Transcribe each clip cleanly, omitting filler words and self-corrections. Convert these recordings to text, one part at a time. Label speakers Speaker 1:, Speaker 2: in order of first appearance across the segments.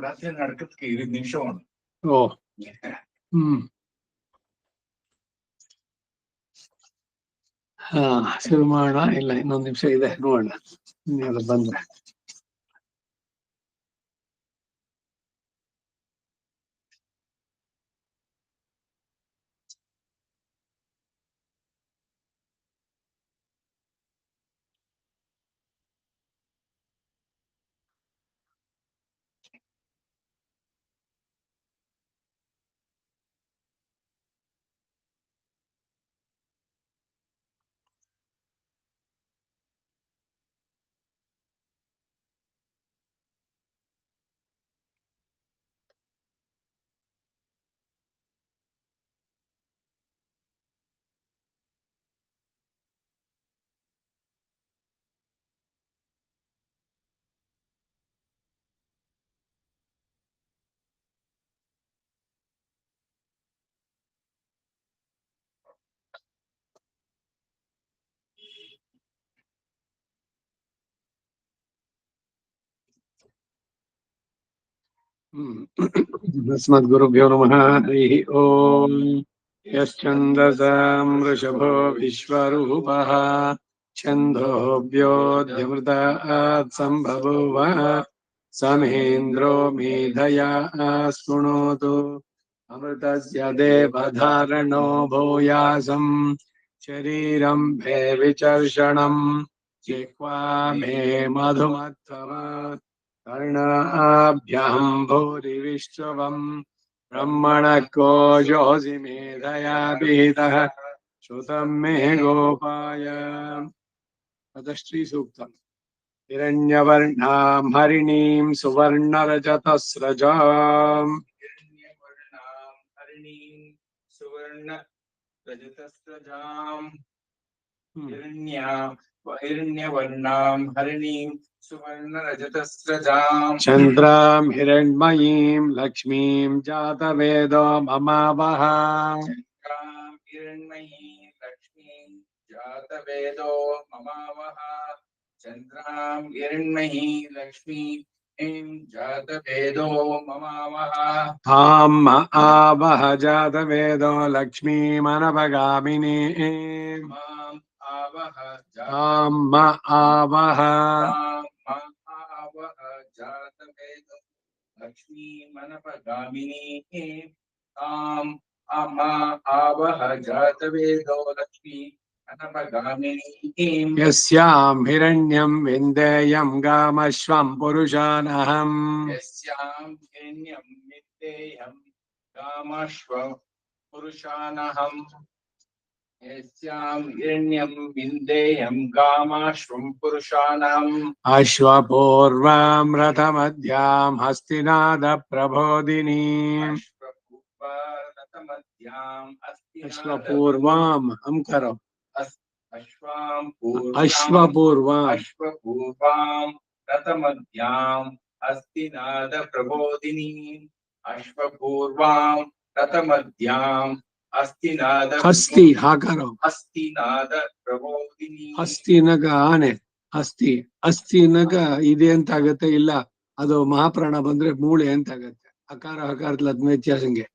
Speaker 1: ರಾತ್ರಿ ನಡ್ಕಕ್ಕೆ 20 ನಿಮಿಷ ಉಂಟು.
Speaker 2: ಓ ಶುರು ಮಾಡೋಣ. ಇಲ್ಲ, ಇನ್ನೊಂದು ನಿಮಿಷ ಇದೆ, ನೋಡೋಣ ಇನ್ನೆಲ್ಲ ಬಂದ್ರೆ. अस्मद्गुरुभ्यो नमः। हरिः ओम्। यश्छन्दसां वृषभो विश्वरूपः छन्दोऽभ्योऽध्यमृतात् सम्भवोव समेन्द्रो मेधया शृणोतु। अमृतस्य देवधारणो भूयासम् शरीरं मे विचर्षणम् जिह्वा मे मधुमत्तमात् कर्णाभ्यां भूरिविश्वम् ब्रह्मणः कोशोऽसि मेधया पीतः श्रुतं मे गोपाय। श्रीसूक्तम्। हिरण्यवर्णां हरिणीं सुवर्णरजतस्रजाम्
Speaker 1: हिरण्यवर्णां हरिणीं सुवर्णरजतस्रजाम्
Speaker 2: चन्द्रां हिरण्मयीं लक्ष्मीं जातवेदो ममावह।
Speaker 1: हिरण्मयीं लक्ष्मीं जातवेदो ममावह। चन्द्रां हिरण्मयीं लक्ष्मीं जातवेदो ममावह।
Speaker 2: तां आवह जातवेदो लक्ष्मीमनपगामिनी। तां आवह
Speaker 1: जातवेदो लक्ष्मीमनपगामिनी। ताम् आवह जातवेदो लक्ष्मी अनपगामिनी।
Speaker 2: यस्यां हिरण्यं विन्देयं गामश्वं पुरुषानहम्।
Speaker 1: यस्यां हिरण्यं विन्देयं गामश्वं पुरुषानहम्। यस्यां हिरण्यं विन्देयं गामाश्वं पुरुषानहम्।
Speaker 2: अश्वपूर्वां रथमध्यां हस्तिनादप्रबोधिनीम्। अश्वपूर्वाम् हम करो।
Speaker 1: अश्वपूर्वां रथमध्यां हस्तिनादप्रबोधिनी। अश्वपूर्वां रथमध्यां हस्तिनाद
Speaker 2: हस्ति हा करो।
Speaker 1: हस्तिनाद प्रबोधिनी।
Speaker 2: हस्तिनग ಆನೆ ಹಸ್ತಿ ಹಸ್ತಿನಗ ಇದೆ ಅಂತ ಆಗತ್ತೆ. ಇಲ್ಲ, ಅದು ಮಹಾಪ್ರಾಣ ಬಂದ್ರೆ ಮೂಳೆ ಅಂತ ಆಗತ್ತೆ. ಅಕಾರ ಹಕಾರದಲ್ಲಿ ಅದ್ನ ವ್ಯತ್ಯಾಸಂಗೆ.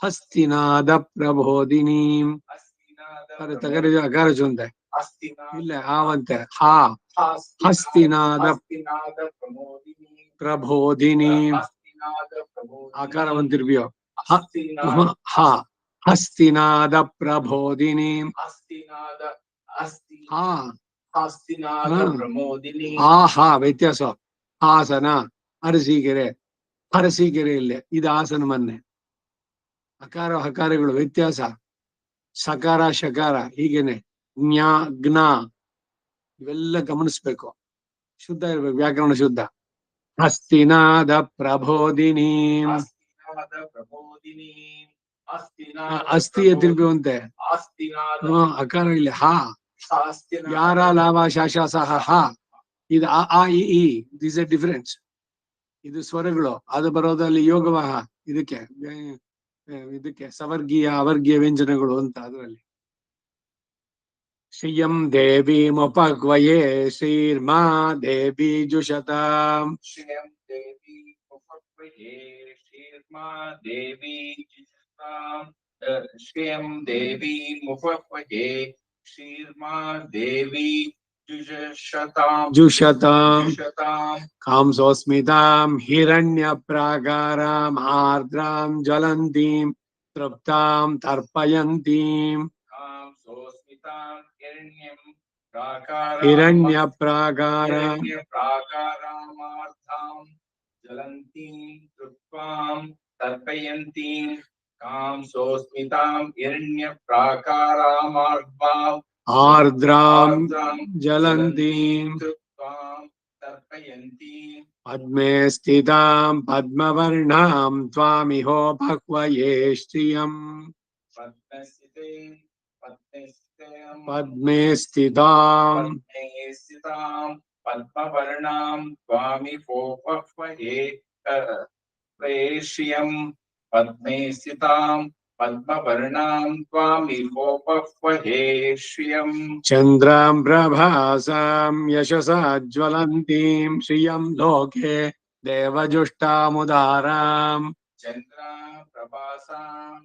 Speaker 2: ಹಸ್ತಿನಾದ ಪ್ರಬೋಧಿನಿ ತಗರ ಅಕಾರ ಚುಂತೆ ಇಲ್ಲ ಆವಂತೆ ಹಾ ಹಸ್ತಿನಾದ ಪ್ರಬೋಧಿನಿ ಆಕಾರ ಬಂತಿರ್ಬಿಯೋ ಹಾ ಹಸ್ತಿನಾದ ಪ್ರಬೋಧಿನಿ. ಹಾ ಹಾ ವ್ಯತ್ಯಾಸ. ಹಾಸನ ಅರಸೀಕೆರೆ ಅರಸೀಕೆರೆ ಇಲ್ಲೇ ಇದು ಹಾಸನ ಮೊನ್ನೆ. ಅಕಾರ ಹಕಾರಗಳು ವ್ಯತ್ಯಾಸ. ಸಕಾರ ಶಕಾರ ಹೀಗೇನೆ ಜ್ಞಾ ಜ್ಞ ಇವೆಲ್ಲ ಗಮನಿಸ್ಬೇಕು. ಶುದ್ಧ ಇರ್ಬೇಕು, ವ್ಯಾಕರಣ ಶುದ್ಧ. ಹಸ್ತಿನಾದ ಪ್ರಬೋಧಿನಿ ಅಸ್ಥಿ ಎತ್ತಿರ್ಬೇವಂತೆ. ಅಕಾರ ಇಲ್ಲಿ ಹಾ ಯಾರ ಲಾಭ ಶಾಶ ಸಹ ಹಾ ಇದು ಆ ಇ ದಿಸ್ ಎ ಡಿಫರೆನ್ಸ್. ಇದು ಸ್ವರಗಳು. ಅದು ಬರೋದಲ್ಲಿ ಯೋಗವಾಹ ಇದಕ್ಕೆ ಇದಕ್ಕೆ ಸವರ್ಗೀಯ ಅವರ್ಗೀಯ ವ್ಯಂಜನಗಳು ಅಂತ. ಅದರಲ್ಲಿ ಶ್ರಿಯಂ ದೇವಿ ಮೊಪಗ್ವಯೇ ಶ್ರೀರ್ಮಾ ದೇವಿ ಜುಷತಾಂ.
Speaker 1: ಶ್ರಿಯಂ ದೇವಿ ಮೊಪಗ್ವಯೇ शीर्मा देवी जुषताम् श्रियं देवी मुपह्वये शीर्मा देवी जुषताम्
Speaker 2: जुषताम्
Speaker 1: जुषताम्
Speaker 2: कांसोऽस्मिताम् हिरण्यप्राकाराम् आर्द्राम् ज्वलन्तीम् तृप्ताम् तर्पयन्तीम्
Speaker 1: सोऽस्मितां हिरण्यप्राकारामार्थां ज्वलन्तीं तर्पयन्तीं कां सोऽस्मितां हिरण्यप्राकारामार्थाम्
Speaker 2: आर्द्राम्
Speaker 1: आर्द्रां
Speaker 2: ज्वलन्तीम्
Speaker 1: तृप्तां तर्पयन्तीं
Speaker 2: पद्मे स्थिताम् पद्मवर्णाम् त्वामिहोपह्वये श्रियम् पद्मे स्थिताम्
Speaker 1: पद्मवर्णां त्वामिहोपह्वये प्रेष्यम् पद्मे स्थितां पद्मवर्णां त्वामिहोपह्वये श्रियम्
Speaker 2: चन्द्राम् प्रभासाम् यशसा ज्वलन्तीम् श्रियम् लोके देवजुष्टामुदाराम्
Speaker 1: चन्द्रा प्रभासां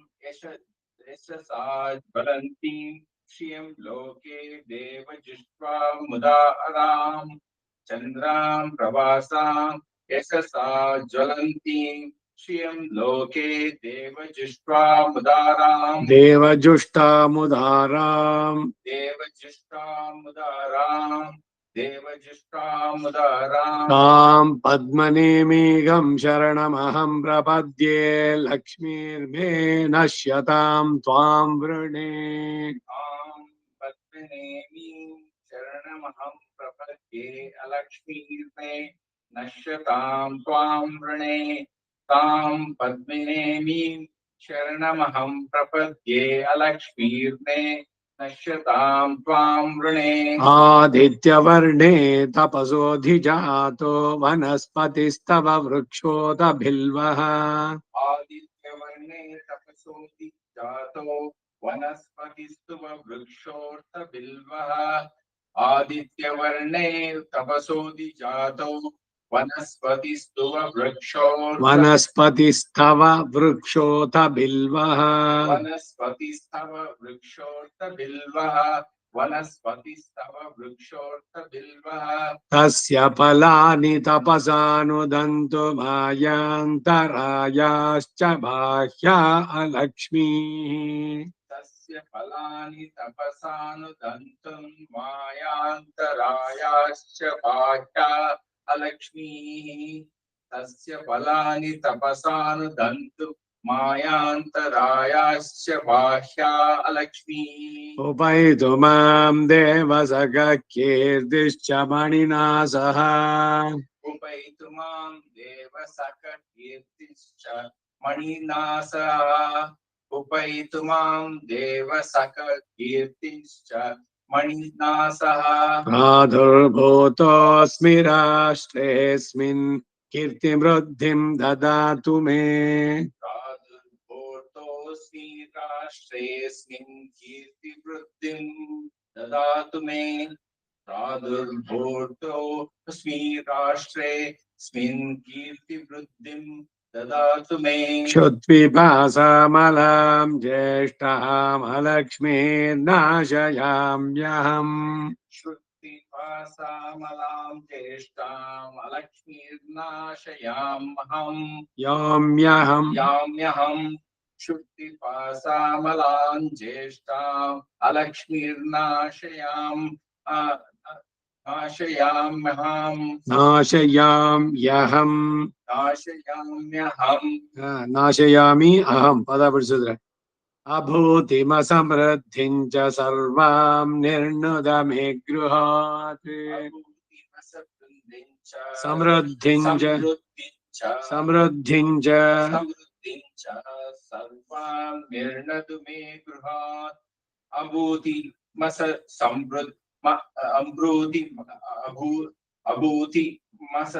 Speaker 1: यशसा ज्वलन्तीं श्रियं लोके देवजुष्टा मुदाराम् चन्द्रां प्रभासां यशसा ज्वलन्तीं श्रियं लोके देवजुष्टा मुदाराम्
Speaker 2: देवजुष्टामुदाराम्
Speaker 1: देवजुष्टा मुदाराम् देवजुष्टा मुदाराम्
Speaker 2: ताम् पद्मनेमीगम् शरणमहम् प्रपद्ये लक्ष्मीर्मे नश्यताम् त्वाम् वृणे
Speaker 1: आम् पद्मनेमीं शरणमहं प्रपद्ये अलक्ष्मीर्मे नश्यतां त्वां वृणे तां पद्मनेमीं शरणमहं प्रपद्ये अलक्ष्मीर्मे नश्यतां त्वां वृणे
Speaker 2: आदित्यवर्णे तपसोऽधिजातो वनस्पतिस्तव वृक्षोत बिल्वः
Speaker 1: आदित्यवर्णे तपसोऽधि जातो वनस्पतिस्तुव वृक्षोऽर्थबिल्वः आदित्यवर्णे तपसोऽधि जातो वनस्पतिस्तुव
Speaker 2: वनस्पतिस्तव वृक्षोत बिल्वः
Speaker 1: वनस्पतिस्तव वृक्षोऽर्थबिल्वः वनस्पतिस्तव वृक्षोऽर्थबिल्वः
Speaker 2: तस्य फलानि तपसानुदन्तु मायान्तरायाश्च बाह्या अलक्ष्मीः
Speaker 1: तस्य फलानि तपसानुदन्तुं मायान्तरायाश्च बाह्या अलक्ष्मीः तस्य फलानि तपसानुदन्तुं मायान्तरायाश्च बाह्या अलक्ष्मीः
Speaker 2: उपैतु माम् देवसखकीर्तिश्च मणिना सह
Speaker 1: उपैतु मां देवसखकीर्तिश्च मणिना सह उपैतु मां देवसखकीर्तिश्च मणिना सह
Speaker 2: प्रादुर्भूतोऽस्मि राष्ट्रेऽस्मिन् कीर्तिवृद्धिम् ददातु मे
Speaker 1: प्रादुर्भूतोऽस्मि राष्ट्रेऽस्मिन् कीर्तिवृद्धिं ददातु मे प्रादुर्भूतोऽस्मि राष्ट्रेऽस्मिन् कीर्तिवृद्धिं ददातु मे
Speaker 2: क्षुत्पिपासामलाम् ज्येष्ठामलक्ष्मीर्नाशयाम्यहम्
Speaker 1: श्रुतिपासामलां ज्येष्ठाम् अलक्ष्मीर्नाशयाम्यहम् याम्यहम् श्रुतिपासामलां ज्येष्ठाम् अलक्ष्मीर्नाशयाम् नाशयाम्यहम्
Speaker 2: नाशयाम्यहम्
Speaker 1: नाशयाम्यहम्
Speaker 2: नाशयामि अहम् पदपरिशुद्र अभूतिमसमृद्धिम् च सर्वाम् निर्णुद मे गृहात् समृद्धिम् च समृद्धिम् च
Speaker 1: सर्वां निर्णतु मे गृहात् अभूतिमस समृद्ध अभूति अभूतिमस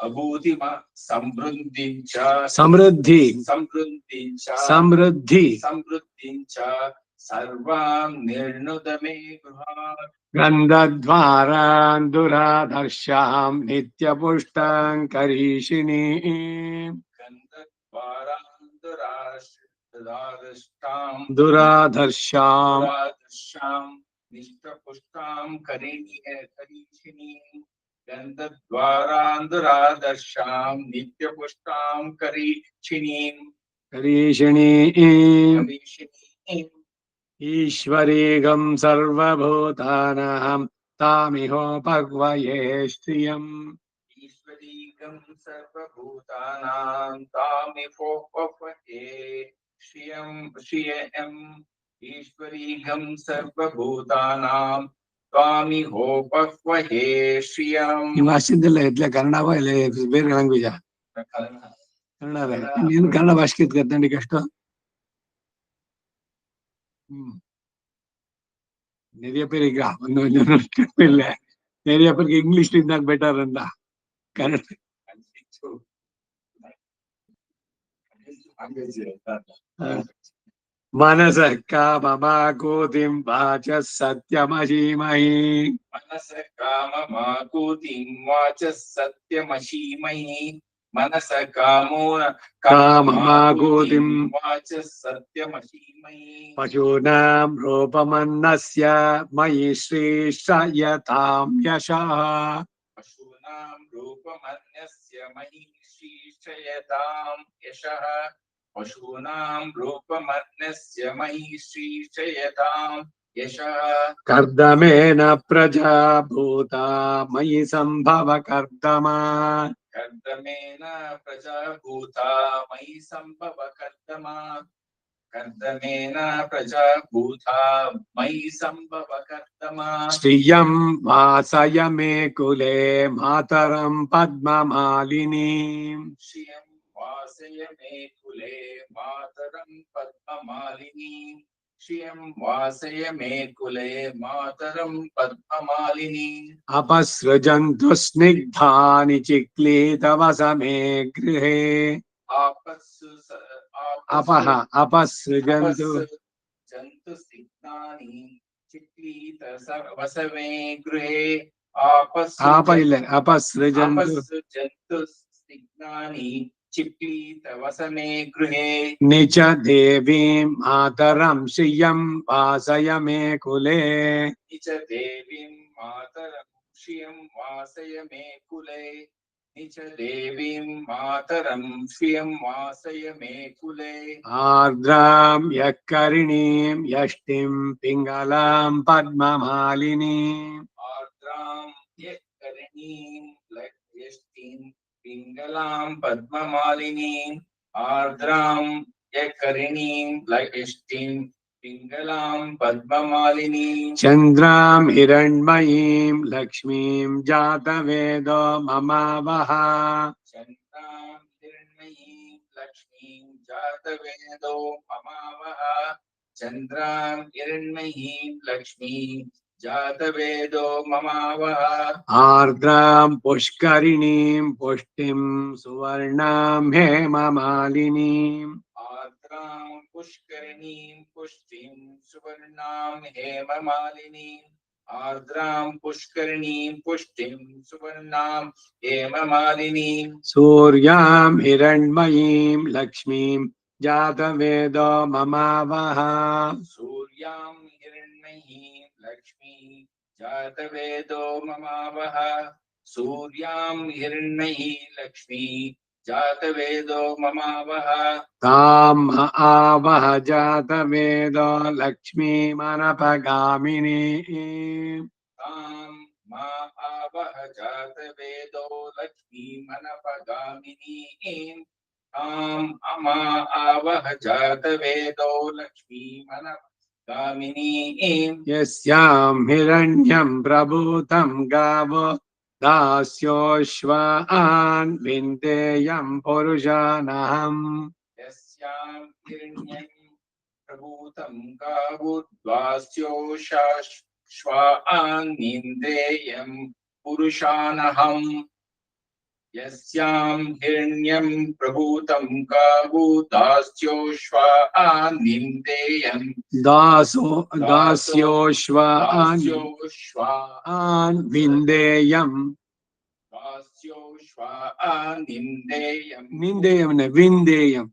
Speaker 1: अभूतिम समृद्धिं च
Speaker 2: समृद्धि
Speaker 1: समृद्धिं च
Speaker 2: समृद्धि
Speaker 1: समृद्धिं च सर्वां निर्णुत मे गृहात्
Speaker 2: गन्धद्वारान् दुराधर्षाम् नित्यपुष्टाम् करीषिणीम् दुराधर्षाम्
Speaker 1: निष्टपुष्टां करीषिणीं गन्धद्वारान्धुरादर्शां नित्यपुष्टां करीषिणीं
Speaker 2: ईश्वरीगं सर्वभूतानां तामिहोपक्वये श्रियम्
Speaker 1: ईश्वरीकं सर्वभूतानां तामिहोपक्वये श्रियम् ईश्वरीकं सर्वभूतानां तामिहोपक्वये श्रियम्
Speaker 2: ನೀವು ಅಷ್ಟಿದ್ದಲ್ಲ ಎತ್ಲೆ ಕನ್ನಡವ ಇಲ್ಲ ಬೇರೆ ಲ್ಯಾಂಗ್ವೇಜಾ ಕನ್ನಡ ನೀನು ಕನ್ನಡ ಭಾಷೆ ಕತ್ತಂಡಿಗೆ ಅಷ್ಟು நிறைய பேர் இல்ல நிறைய பேருக்கு இங்கிலீஷ் இருந்தா பெட்டர் இருந்தா கன்னட मनस काममाकूतिं वाचः सत्यमशीमहि
Speaker 1: मनस काममाकूतिं वाचः सत्यमशीमहि मनस
Speaker 2: काममाकूतिं
Speaker 1: वाचः सत्यमशीमहि
Speaker 2: पशूनां रूपमन्नस्य मयि श्रीश्रयतां यशः
Speaker 1: पशूनां रूपमन्यस्य मयि श्रीश्रयतां यशः पशूनां रूपमन्यस्य मयि श्रीश्रयतां यशः
Speaker 2: कर्दमेन प्रजा भूता मयि सम्भव कर्दमा
Speaker 1: कर्दमेन प्रजा भूता मयि सम्भव कर्दमा कर्दमेन प्रजा भूता मयि सम्भव कर्दमा
Speaker 2: श्रियं वासय मे कुले मातरं पद्ममालिनीं
Speaker 1: श्रियं वासय मे कुले मातरं पद्ममालिनीं श्रियं वासय मे कुले मातरं पद्ममालिनीम्
Speaker 2: अपसृजन्तु स्निग्धानि चिक्लीतवसमे गृहे अपसृजन्तु
Speaker 1: जन्तु स्निग्धानि चिक्लीतवसमे गृहे अपसृजन्तु स्निग्धानि चिक्लीतवसमे गृहे
Speaker 2: निच देवीं मातरं श्रियं वासय मे कुले
Speaker 1: निच देवीं मातरं श्रियं वासय मे कुले निच देवीं मातरं श्रियं वासय मे कुले
Speaker 2: आर्द्रां यःकरिणीं यष्टिं पिङ्गलां पद्ममालिनीम्
Speaker 1: आर्द्रां यःकरिणीं यष्टिं पिङ्गलां पद्ममालिनीम् आर्द्रां यःकरिणीं यष्टिं पिङ्गलां पद्ममालिनीम्
Speaker 2: चन्द्रां हिरण्मयीं लक्ष्मीं जातवेदो ममावह
Speaker 1: चन्द्रां हिरण्मयीं लक्ष्मीं जातवेदो ममावह चन्द्रां हिरण्मयीं लक्ष्मीं जातवेदो ममावह
Speaker 2: आर्द्रां पुष्करिणीं पुष्टिं सुवर्णां हेममालिनीम्
Speaker 1: आर्द्रां पुष्करिणीं पुष्टिं सुवर्णां हेममालिनीम् आर्द्रां पुष्करिणीं पुष्टिं सुवर्णां हेममालिनीम्
Speaker 2: सूर्यां हिरण्मयीं लक्ष्मीं जातवेदो ममावह
Speaker 1: सूर्यां हिरण्मयीं लक्ष्मीं जातवेदो ममावह सूर्यां हिरण्मयी लक्ष्मी जातवेदो ममावह
Speaker 2: ताम् आवह जातवेदो लक्ष्मीमनपगामिनीम्
Speaker 1: ताम् मा आवह जातवेदो लक्ष्मीमनपगामिनीम् ताम् अमा आवह जातवेदो लक्ष्मीमनपगामिनीम्
Speaker 2: यस्यां हिरण्यं प्रभूतं गावो दास्योश्वान् विन्देयं पुरुषानहम्
Speaker 1: यस्यां हिरण्यं प्रभूतं गावुद्वास्योषाश्वानिन्देयं पुरुषानहम् यस्यां हिरण्यं प्रभूतं गावुदास्योश्वानिन्देयं
Speaker 2: दास्योश्वान् विन्देयं
Speaker 1: दास्योश्वानिन्देयं
Speaker 2: निन्देयं न विन्देयं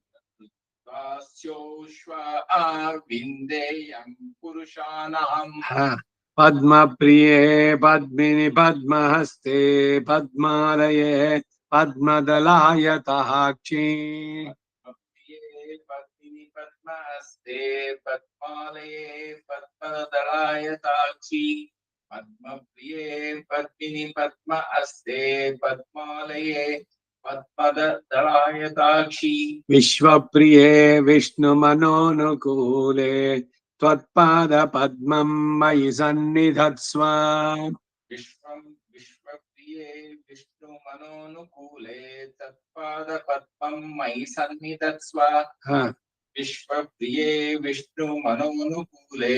Speaker 1: अस्योश्वा विन्देयं पुरुषानहम्
Speaker 2: पद्म प्रिये पद्मिनि पद्महस्ते पद्मालये पद्मदलायताक्षी
Speaker 1: प्रिये पद्मिनि पद्महस्ते पद्मालये पद्मदलायताक्षी पद्मप्रिये पद्मिनि पद्महस्ते पद्मालये पद्मदलायताक्षी
Speaker 2: विश्वप्रिये विष्णुमनोनुकूले त्वत्पाद पद्मं मयि सन्निधत्स्व
Speaker 1: विश्वप्रिये विष्णुमनोनुकूले तत्पादपद्मं मयि सन्निधत्स्व विश्वप्रिये विष्णुमनोनुकूले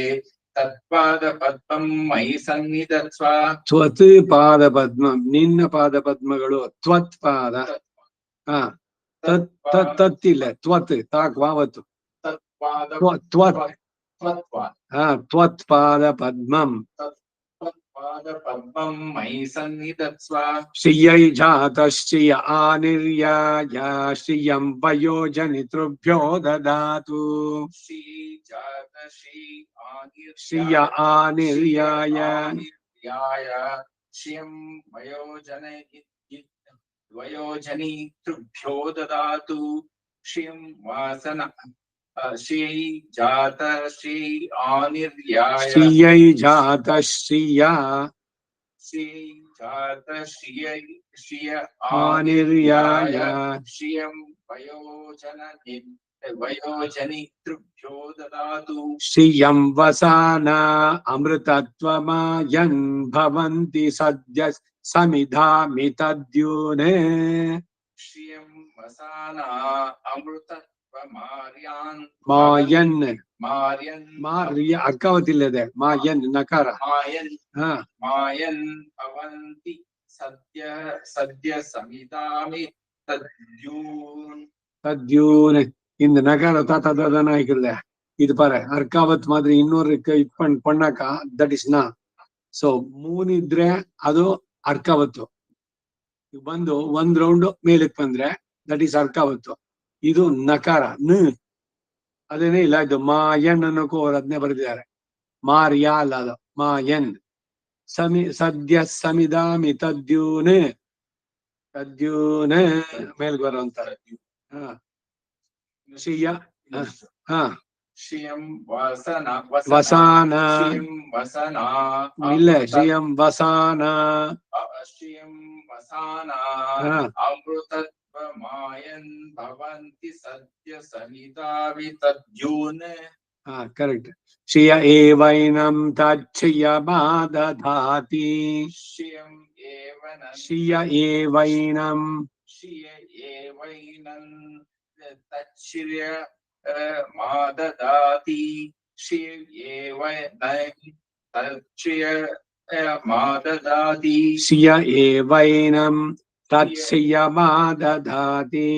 Speaker 1: तत्पादपद्मं मयि सन्निधत्स्व
Speaker 2: त्वत् पादपद्मं ನಿನ್ನ ಪಾದಪದ್ಮಗಳು ತ್ವತ್ಪಾದ ತತ್ ತತ್ ತತ್ತಿಲ್ಲ ತ್ವತ್ ತಾಕ್ ವಾವತ್ತು ತ್ವತ್ಪಾದಪದ್ಮಂ
Speaker 1: पादपद्मं मयि सन्निधत्स्व
Speaker 2: श्रियै जातश्रिय आनिर्याय श्रियं वयोजनितृभ्यो ददातु श्रिय आनिर्याय
Speaker 1: श्रियं वयोजनितृभ्यो ददातु श्रियं वासन श्रियै जात श्री आनिर्याय
Speaker 2: श्रियै जातश्रिया
Speaker 1: श्रियै जात श्रिय
Speaker 2: आनिर्याय
Speaker 1: श्रियं वयोजनितृभ्यो ददातु
Speaker 2: श्रियं वसान अमृतत्वमायन् भवन्ति सद्य समिधामि तद्यूने
Speaker 1: श्रियं वसान अमृतत्वमार्यान्
Speaker 2: मायन्
Speaker 1: मार्यन्
Speaker 2: मार्य अर्कावतिल्लದೆ मायन् नकार
Speaker 1: मायन् भवन्ति सद्य समिधामि तद्यून्
Speaker 2: ತದ್ಯೂನ್ இந்த நகார தாத்தா ஆகிக்கிறத இது பாரு அர்க்காவத் மாதிரி இன்னொரு இது பண்ணாಕ ದಟ್ ಇಸ್ ನಾ ಸೊ ಮೂನಿದ್ರೆ ಅದು ಅರ್ಕಾವತ್ತು ಬಂದು ಒಂದ್ ರೌಂಡ್ ಮೇಲಕ್ ಬಂದ್ರೆ ದಟ್ ಈಸ್ ಅರ್ಕಾವತ್ತು ಇದು ನಕಾರ ಅದೇನೇ ಇಲ್ಲ ಇದು ಮಾಯನ್ ಅನ್ನೋಕ್ಕೂ ಅವ್ರು ಅದನ್ನೇ ಬರೆದಿದ್ದಾರೆ ಮಾರ್ಯಾ ಅಲ್ಲ ಅದು ಮಾಯನ್ ಸದ್ಯ ಸಮಿದಾಮಿ ತದ್ಯೂನ್ ಮೇಲ್ಗೆ ಬರುವಂತ ಶ್ರಿಯ
Speaker 1: श्रियं वसन
Speaker 2: ವಸಾನ
Speaker 1: श्रियं वसन
Speaker 2: ಇಲ್ಲ ಶ್ರಿಯಂ ವಸಾನ
Speaker 1: श्रियं वसान अमृतत्वमायन् भवन्ति सद्य समिधामि तद्यून्
Speaker 2: करेक्ट श्रिय एवैनं तच्छ्रियमादधाति श्रिय एवैनं
Speaker 1: तच्छ्रिय माददाति माददाति
Speaker 2: श्रिय एवैनं तच्छ्रियमादधाति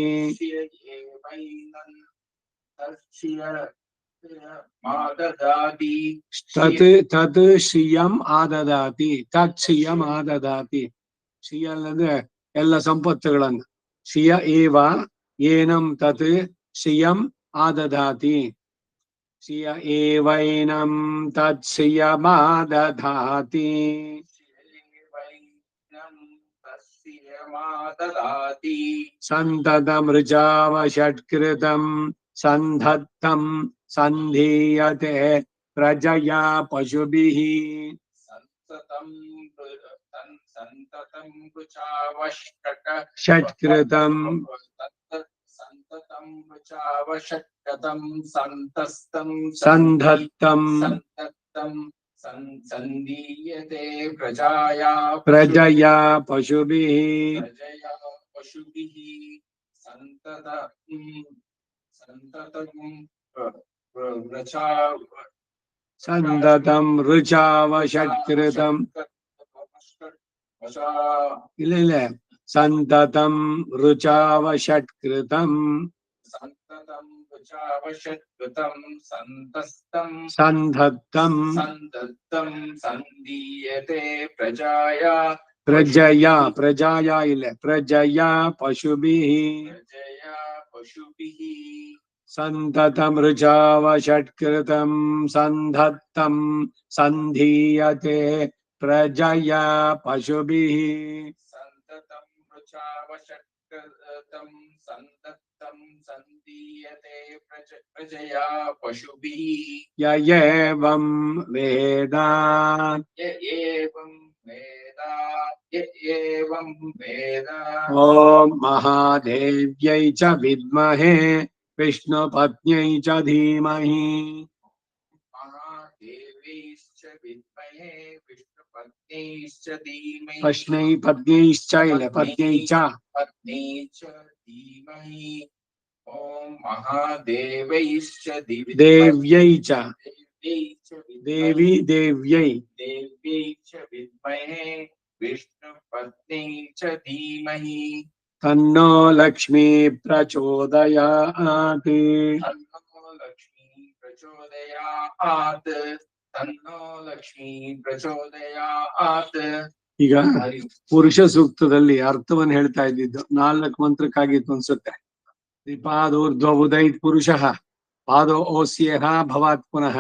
Speaker 2: तत् श्रियम् आददाति तत् श्रियम् आददाति श्रिय ಅಂದ್ರೆ ಎಲ್ಲ ಸಂಪತ್ತುಗಳನ್ನು श्रिय एव ಏನಂ ತತ್ श्रियम् आददाति श्रिय एवैनं तत् श्रियमादधाति सन्ततमृजावषट्कृतं सन्धत्तं सन्धीयते प्रजया पशुभिः षट्कृतं सन्धत्तं
Speaker 1: सन्दीयते
Speaker 2: प्रजया पशुभिः सन्ततं ऋचावषट्कृतं ಇಲ್ಲ सन्ततं ऋचावषट्कृतं सन्धत्तं
Speaker 1: सन्दीयते प्रजाया
Speaker 2: प्रजया ಇಲ್ಲ प्रजया पशुभिः ಸಂತತಮೃಚಾವಷಟ್ಕೃತಂ ಸಂಧತ್ತಂ ಸಂಧೀಯತೆ ಪ್ರಜಯಾ ಪಶುಭಿಃ.
Speaker 1: ಸಂತತಂ ವೃಚಾವಷಟ್ಕೃತಂ ಸಂತತಂ ಸಂದೀಯತೆ ಪ್ರಜಯಾ ಪಶುಭಿಃ.
Speaker 2: ಯ ಏವಂ ವೇದ
Speaker 1: ಯ ಏವಂ ವೇದ ಯ ಏವಂ ವೇದ.
Speaker 2: ಓಂ ಮಹಾದೇವ್ಯೈ ಚ ವಿದ್ಮಹೇ ವಿಷ್ಣುಪತ್ನ್ಯೈ ಚ ಧೀಮಹಿ.
Speaker 1: ಮಹಾದೇವೈಶ್ಚ ವಿದ್ಮಹೇ ವಿಷ್ಣುಪತ್ನೈಶ್ಚ ಧೀಮಹಿ.
Speaker 2: ಪತ್ನ್ಯೈಶ್ಚ ಇಲ್ಲ ಪತ್ನ್ಯೈ ಚ.
Speaker 1: ಪತ್ನೈ ಚ ಧೀಮಹಿ. ಓಂ ಮಹಾದೇವೈಶ್ಚ
Speaker 2: ದೇವ್ಯೈ ಚ
Speaker 1: ದೇವಿ
Speaker 2: ದೇವ್ಯೈ
Speaker 1: ದೇವ್ಯೈ ಚ ವಿದ್ಮಹೇ ವಿಷ್ಣುಪತ್ನೈ ಚ ಧೀಮಹಿ.
Speaker 2: ತನ್ನೋ ಲಕ್ಷ್ಮೀ ಪ್ರಚೋದಯಾತ್.
Speaker 1: ತನ್ನೋ ಲಕ್ಷ್ಮೀ ಪ್ರಚೋದಯಾತ್. ತನ್ನೋ ಲಕ್ಷ್ಮೀ ಪ್ರಚೋದಯಾತ್.
Speaker 2: ಈಗ ಪುರುಷ ಸೂಕ್ತದಲ್ಲಿ ಅರ್ಥವನ್ನು ಹೇಳ್ತಾ ಇದ್ದಿದ್ದು 4 ಮಂತ್ರಕ್ಕಾಗಿತ್ತು ಅನ್ಸುತ್ತೆ. ತ್ರಿಪಾದೋರ್ಧ್ವ ಉದೈತ್ ಪುರುಷಃ ಪಾದೋ ಓಸ್ಯೇಹ ಭವಾತ್ ಪುನಃ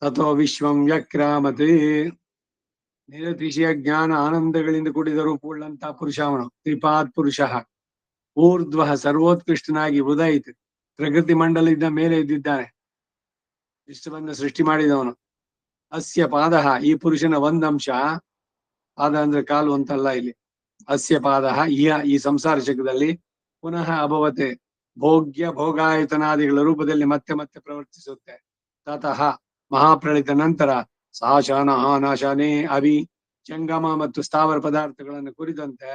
Speaker 2: ತಥೋ ವಿಶ್ವಂ ವ್ಯಕ್ರಾಮತೆ. ನಿರತಿಶಯ ಜ್ಞಾನ ಆನಂದಗಳಿಂದ ಕೂಡಿದ ರೂಪವುಳ್ಳಂತ ಪುರುಷ ಅವನು ತ್ರಿಪಾದ್ ಪುರುಷ. ಊರ್ಧ್ವ ಸರ್ವೋತ್ಕೃಷ್ಟನಾಗಿ ಉದಯಿತ್ ಪ್ರಕೃತಿ ಮಂಡಲದಿಂದ ಮೇಲೆ ಇದ್ದಿದ್ದಾನೆ. ವಿಶ್ವವನ್ನು ಸೃಷ್ಟಿ ಮಾಡಿದವನು. ಅಸ್ಯ ಪಾದ ಈ ಪುರುಷನ ಒಂದಂಶ. ಪಾದ ಅಂದ್ರೆ ಕಾಲು ಅಂತಲ್ಲ ಇಲ್ಲಿ. ಅಸ್ಯ ಪಾದ ಈ ಸಂಸಾರ ಜಗದಲ್ಲಿ ಪುನಃ ಅಭವತೆ ಭೋಗ್ಯ ಭೋಗಾಯತನಾದಿಗಳ ರೂಪದಲ್ಲಿ ಮತ್ತೆ ಮತ್ತೆ ಪ್ರವರ್ತಿಸುತ್ತೆ. ತತಃ ಮಹಾಪ್ರಳಿತ ನಂತರ ಸಾಶಾನ ನಾಶಾನೇ ಅವಿ ಜಂಗಮ ಮತ್ತು ಸ್ಥಾವರ ಪದಾರ್ಥಗಳನ್ನು ಕುರಿತಂತೆ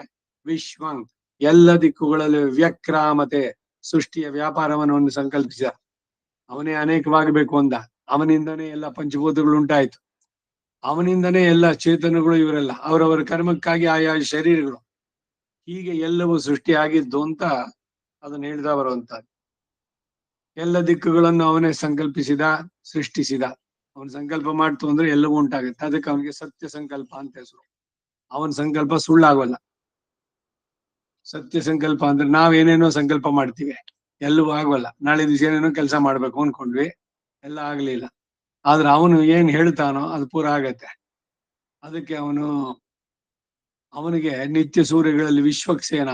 Speaker 2: ವಿಶ್ವಂ ಎಲ್ಲ ದಿಕ್ಕುಗಳಲ್ಲಿ ವ್ಯಕ್ರಾಮತೆ ಸೃಷ್ಟಿಯ ವ್ಯಾಪಾರವನ್ನು ಒಂದು ಸಂಕಲ್ಪಿಸಿದ. ಅವನೇ ಅನೇಕವಾಗಬೇಕು ಅಂದ. ಅವನಿಂದನೇ ಎಲ್ಲ ಪಂಚಭೂತಗಳು ಉಂಟಾಯ್ತು. ಅವನಿಂದನೇ ಎಲ್ಲ ಚೇತನಗಳು ಇವರೆಲ್ಲ ಅವರವರ ಕರ್ಮಕ್ಕಾಗಿ ಆಯಾ ಶರೀರಗಳು ಹೀಗೆ ಎಲ್ಲವೂ ಸೃಷ್ಟಿಯಾಗಿದ್ದು ಅಂತ ಅದನ್ನ ಹೇಳ್ದ ಬರುವಂತ. ಎಲ್ಲ ದಿಕ್ಕುಗಳನ್ನು ಅವನೇ ಸಂಕಲ್ಪಿಸಿದ ಸೃಷ್ಟಿಸಿದ. ಅವನ ಸಂಕಲ್ಪ ಮಾಡ್ತು ಅಂದ್ರೆ ಎಲ್ಲವೂ ಉಂಟಾಗುತ್ತೆ. ಅದಕ್ಕೆ ಅವನಿಗೆ ಸತ್ಯ ಸಂಕಲ್ಪ ಅಂತ ಹೆಸರು. ಅವನ ಸಂಕಲ್ಪ ಸುಳ್ಳಾಗೋಲ್ಲ. ಸತ್ಯ ಸಂಕಲ್ಪ ಅಂದ್ರೆ ನಾವೇನೇನೋ ಸಂಕಲ್ಪ ಮಾಡ್ತೀವಿ, ಎಲ್ಲವೂ ಆಗೋಲ್ಲ. ನಾಳೆ ದಿವಸ ಏನೇನೋ ಕೆಲಸ ಮಾಡ್ಬೇಕು ಅನ್ಕೊಂಡ್ವಿ, ಎಲ್ಲ ಆಗ್ಲಿಲ್ಲ. ಆದ್ರೆ ಅವನು ಏನ್ ಹೇಳ್ತಾನೋ ಅದು ಪೂರ ಆಗತ್ತೆ. ಅದಕ್ಕೆ ಅವನಿಗೆ ನಿತ್ಯ ಸೂರ್ಯಗಳಲ್ಲಿ ವಿಶ್ವಕ್ಸೇನ.